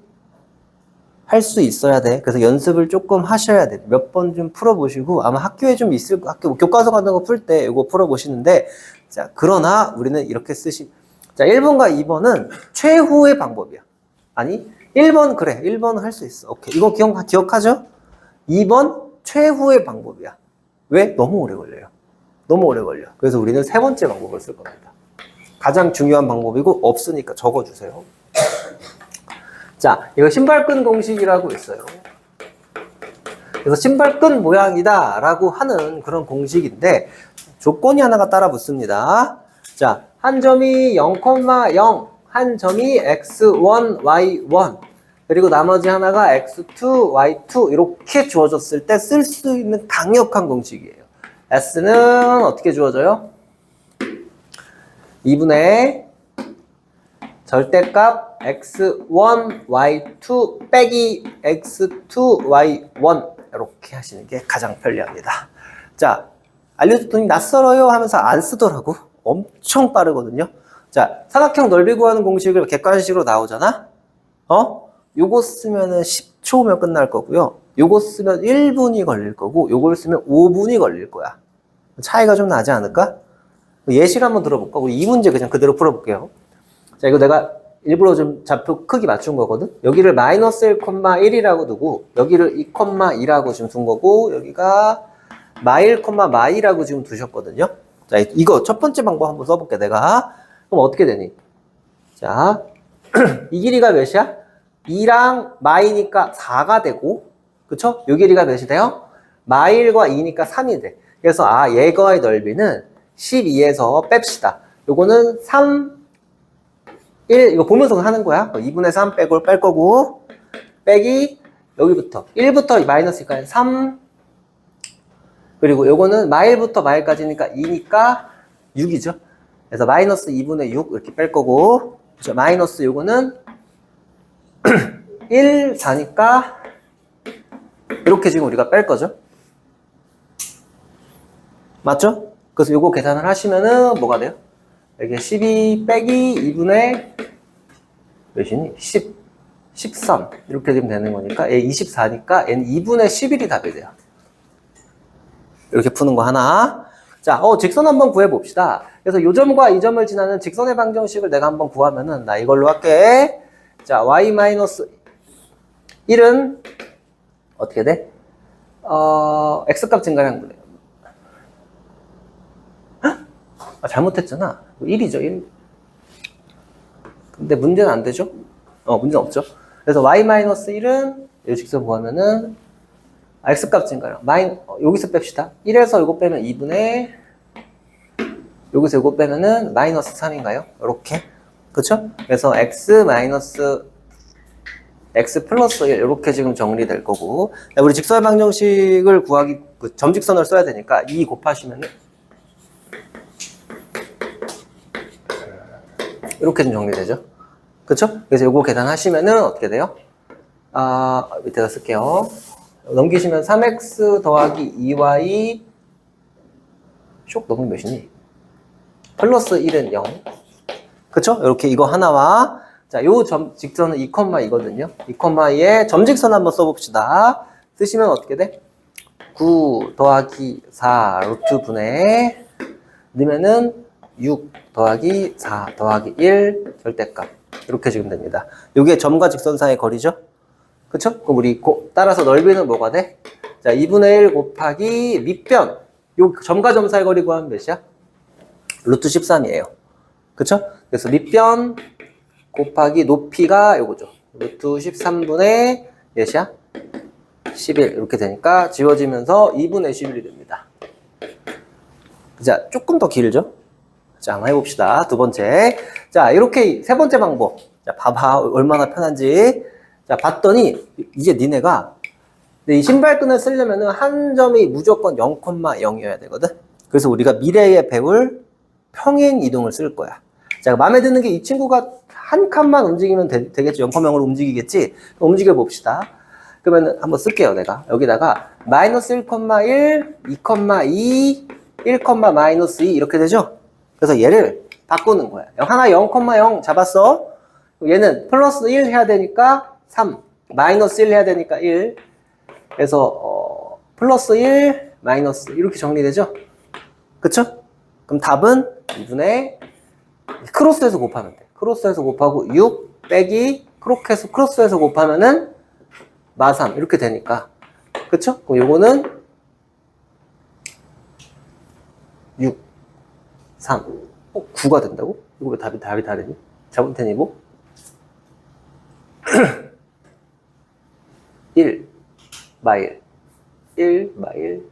할 수 있어야 돼. 그래서 연습을 조금 하셔야 돼. 몇 번 좀 풀어보시고, 아마 학교에 좀 있을, 학교 교과서 같은 거 풀 때 이거 풀어보시는데, 자, 그러나 우리는 이렇게 자, 1번과 2번은 최후의 방법이야. 아니, 1번, 그래. 1번은 할 수 있어. 오케이. 이거 기억하죠? 2번 최후의 방법이야. 왜? 너무 오래 걸려요. 너무 오래 걸려. 그래서 우리는 세 번째 방법을 쓸 겁니다. 가장 중요한 방법이고, 없으니까 적어주세요. 자, 이거 신발끈 공식이라고 있어요. 그래서 신발끈 모양이다 라고 하는 그런 공식인데, 조건이 하나가 따라 붙습니다. 자, 한 점이 0,0, 한 점이 x1, y1, 그리고 나머지 하나가 x2, y2 이렇게 주어졌을 때 쓸 수 있는 강력한 공식이에요. s는 어떻게 주어져요? 2분의 절대값 x1, y2 빼기 x2, y1 이렇게 하시는 게 가장 편리합니다. 자, 알려줬더니 낯설어요 하면서 안 쓰더라고. 엄청 빠르거든요. 자, 삼각형 넓이 구하는 공식을 객관식으로 나오잖아? 요거 쓰면은 10초면 끝날 거고요. 요거 쓰면 1분이 걸릴 거고, 요걸 쓰면 5분이 걸릴 거야. 차이가 좀 나지 않을까? 예시를 한번 들어볼까? 우리 이 문제 그냥 그대로 풀어볼게요. 자, 이거 내가 일부러 좀 좌표 크기 맞춘 거거든? 여기를 마이너스 1,1이라고 두고, 여기를 2,2라고 지금 둔 거고, 여기가 마일, 마이라고 지금 두셨거든요? 자, 이거 첫 번째 방법 한번 써볼게, 내가. 그럼 어떻게 되니? 자, 이 길이가 몇이야? 2랑 마이니까 4가 되고, 그쵸? 요 길이가 몇이 돼요? 마일과 2니까 3이 돼. 그래서 얘가의 넓이는 12에서 뺍시다. 요거는 3, 1, 이거 보면서 하는 거야. 2분의 3 빼고 뺄 거고, 빼기 여기부터 1부터 마이너스니까 3, 그리고 요거는 마일부터 마일까지니까 2니까 6이죠. 그래서 마이너스 2분의 6 이렇게 뺄 거고, 그렇죠? 마이너스 요거는 1, 4니까 이렇게 지금 우리가 뺄 거죠. 맞죠? 그래서 요거 계산을 하시면은 뭐가 돼요? 여기 12 빼기 2분의 몇이니? 10, 13 이렇게 되면 되는 거니까 얘 24니까 얘는 2분의 11이 답이 돼요. 이렇게 푸는 거 하나. 자, 직선 한번 구해봅시다. 그래서 요 점과 이 점을 지나는 직선의 방정식을 내가 한번 구하면은 나 이걸로 할게. 자, y-1은 어떻게 돼? x값 증가량분해요. 잘못했잖아. 1이죠, 1. 근데 문제는 안 되죠? 문제는 없죠. 그래서 y-1은 이 직선 구하면은 x값 증가량. 여기서 뺍시다. 1에서 이거 빼면 2분의 여기서 이거 빼면은 마이너스 3인가요? 이렇게. 그쵸? 그래서 x 플러스 1 이렇게 지금 정리될 거고, 우리 직선의 방정식을 구하기 점직선을 써야 되니까 2 곱하시면은 이렇게 좀 정리되죠. 그쵸? 그래서 요거 계산하시면은 어떻게 돼요? 밑에다 쓸게요. 넘기시면 3x 더하기 2y 쇽 넘으면 몇이니? 플러스 1은 0. 그쵸? 이렇게 이거 하나와, 자, 요 직선은 2,2거든요. 2,2에 점직선 한번 써봅시다. 쓰시면 어떻게 돼? 9 더하기 4 루트 분의 넣으면은 6 더하기 4 더하기 1 절대값. 이렇게 지금 됩니다. 요게 점과 직선 사이의 거리죠? 그쵸? 그럼 우리 따라서 넓이는 뭐가 돼? 자, 2분의 1 곱하기 밑변. 요 점과 점 사이 거리 구하면 몇이야? 루트 13이에요. 그쵸? 그래서 밑변 곱하기 높이가 요거죠. 루트 13분의 몇이야? 11. 이렇게 되니까 지워지면서 2분의 11이 됩니다. 자, 조금 더 길죠? 자, 한번 해봅시다. 두 번째. 자, 이렇게 세 번째 방법. 자, 봐봐. 얼마나 편한지. 자, 봤더니, 이제 니네가, 이 신발끈을 쓰려면은 한 점이 무조건 0,0이어야 되거든? 그래서 우리가 미래에 배울 평행 이동을 쓸 거야. 자, 마음에 드는 게 이 친구가 한 칸만 움직이면 되겠지. 0,0으로 움직이겠지? 움직여 봅시다. 그러면 한번 쓸게요, 내가. 여기다가, 마이너스 1,1, 2,2, 1, 마이너스 2 이렇게 되죠? 그래서 얘를 바꾸는 거야. 하나 0,0 잡았어. 얘는 플러스 1 해야 되니까 3, 마이너스 1 해야 되니까 1. 그래서 플러스 1, 마이너스 이렇게 정리되죠? 그쵸? 그럼 답은 2분의 크로스해서 곱하면 돼. 크로스해서 곱하고 6 빼기 크로스해서 곱하면은 마3 이렇게 되니까. 그쵸? 그럼 요거는 6, 3. 9가 된다고? 이거 왜 답이 다르니? 잘못했니, 1, 마일. 1, 마일.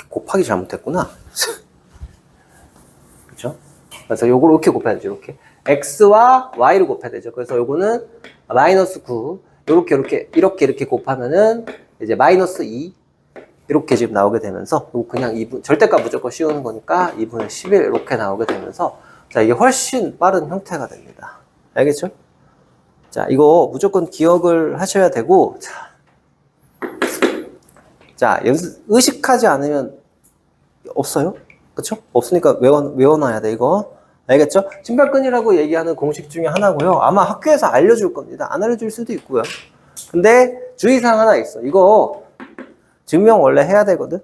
곱하기 잘못했구나. 그쵸? 그래서 요걸 이렇게 곱해야 되죠, 이렇게. x와 y를 곱해야 되죠. 그래서 요거는 마이너스 9. 이렇게 곱하면은 이제 마이너스 2. 이렇게 지금 나오게 되면서, 그냥 2분, 절대값 무조건 씌우는 거니까 2분의 11 이렇게 나오게 되면서, 자, 이게 훨씬 빠른 형태가 됩니다. 알겠죠? 자, 이거 무조건 기억을 하셔야 되고, 자, 의식하지 않으면 없어요? 그쵸? 없으니까 외워놔야 돼, 이거. 알겠죠? 신발끈이라고 얘기하는 공식 중에 하나고요. 아마 학교에서 알려줄 겁니다. 안 알려줄 수도 있고요. 근데 주의사항 하나 있어. 이거 증명 원래 해야 되거든?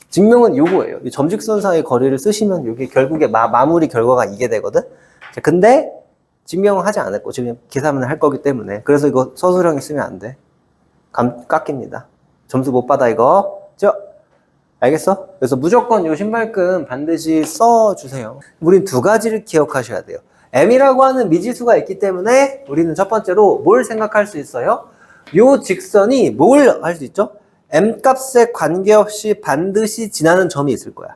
증명은 요거예요. 이 점직선 사이의 거리를 쓰시면 이게 결국에 마무리 결과가 이게 되거든? 자, 근데 증명은 하지 않을 거. 지금 계산을 할 거기 때문에. 그래서 이거 서술형에 쓰면 안 돼. 깎입니다. 점수 못 받아, 이거. 알겠어? 그래서 무조건 요 신발끈 반드시 써주세요. 우린 두 가지를 기억하셔야 돼요. m이라고 하는 미지수가 있기 때문에 우리는 첫 번째로 뭘 생각할 수 있어요? 요 직선이 뭘 할 수 있죠? m 값에 관계없이 반드시 지나는 점이 있을 거야.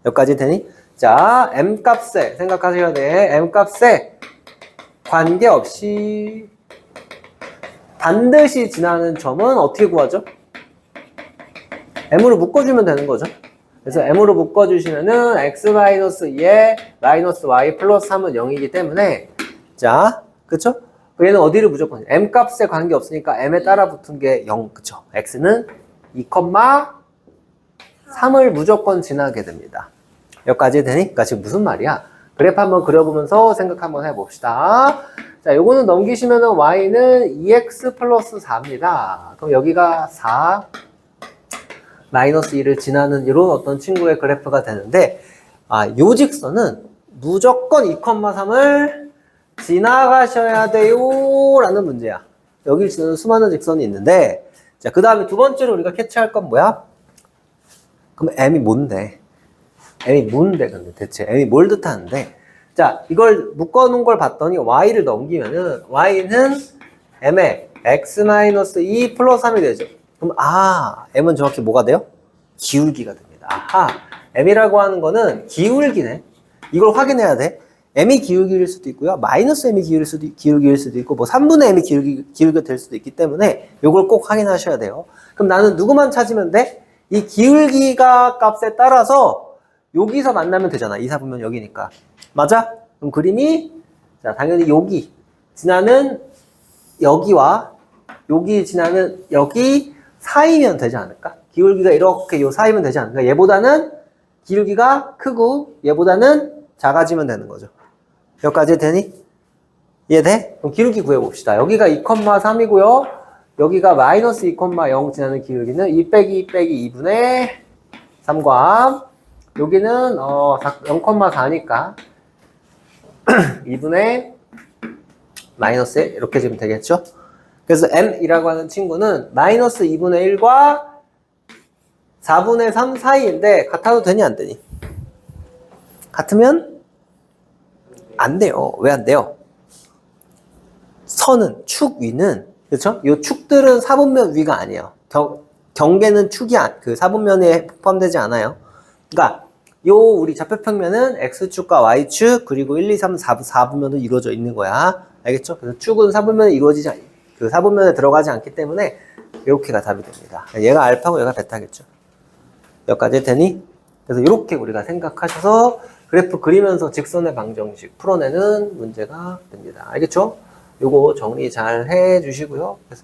여기까지 되니? 자, m 값에 생각하셔야 돼. m 값에 관계없이 반드시 지나는 점은 어떻게 구하죠? m으로 묶어주면 되는 거죠. 그래서 m으로 묶어주시면은 x-2에 마이너스 y 플러스 3은 0이기 때문에 자, 그쵸? 얘는 어디를 무조건 m 값에 관계없으니까 m에 따라 붙은 게 0, 그쵸? x는 2,3을 무조건 지나게 됩니다. 여기까지 되니까 지금 무슨 말이야? 그래프 한번 그려보면서 생각 한번 해봅시다. 자, 요거는 넘기시면은 y는 2x 플러스 4입니다. 그럼 여기가 4 마이너스 2를 지나는 이런 어떤 친구의 그래프가 되는데, 요 직선은 무조건 2,3을 지나가셔야 돼요 라는 문제야. 여기 지나는 수많은 직선이 있는데, 자, 그 다음에 두 번째로 우리가 캐치할 건 뭐야? 그럼 m이 뭔데? m이 뭔데, 근데 대체? m이 뭘 뜻하는데? 자, 이걸 묶어놓은 걸 봤더니 y를 넘기면은 y는 m에 x-2 플러스 3이 되죠. 그럼 m은 정확히 뭐가 돼요? 기울기가 됩니다. 아하, m이라고 하는 거는 기울기네. 이걸 확인해야 돼. m이 기울기일 수도 있고요. 마이너스 m이 기울기일 수도 있고, 뭐 3분의 m이 기울기가 될 수도 있기 때문에 이걸 꼭 확인하셔야 돼요. 그럼 나는 누구만 찾으면 돼? 이 기울기가 값에 따라서 여기서 만나면 되잖아. 2, 4분면 여기니까. 맞아? 그럼 그림이 자, 당연히 여기 지나는 여기와 여기 지나는 여기 사이면 되지 않을까? 기울기가 이렇게 요 사이면 되지 않을까? 얘보다는 기울기가 크고 얘보다는 작아지면 되는 거죠. 여기까지 되니? 이해돼? 그럼 기울기 구해봅시다. 여기가 2,3이고요. 여기가 마이너스 2,0 지나는 기울기는 2 빼기 2 빼기 2분의 3과 여기는 0,4니까 2분의 마이너스 1 이렇게 지면 되겠죠? 그래서 m이라고 하는 친구는 마이너스 2분의 1과 4분의 3 사이인데 같아도 되니 안 되니? 같으면 안 돼요. 왜 안 돼요? 선은 축 위는 그렇죠? 이 축들은 4분면 위가 아니에요. 경계는 축이 그 4분면에 포함되지 않아요. 그러니까 요 우리 좌표평면은 x축과 y축 그리고 1, 2, 3, 4분면으로 이루어져 있는 거야. 알겠죠? 그래서 축은 4분면에 이루어지지 그 4분면에 들어가지 않기 때문에 이렇게가 답이 됩니다. 얘가 알파고 얘가 베타겠죠. 여기까지 되니? 그래서 이렇게 우리가 생각하셔서 그래프 그리면서 직선의 방정식 풀어내는 문제가 됩니다. 알겠죠? 요거 정리 잘 해주시고요. 그래서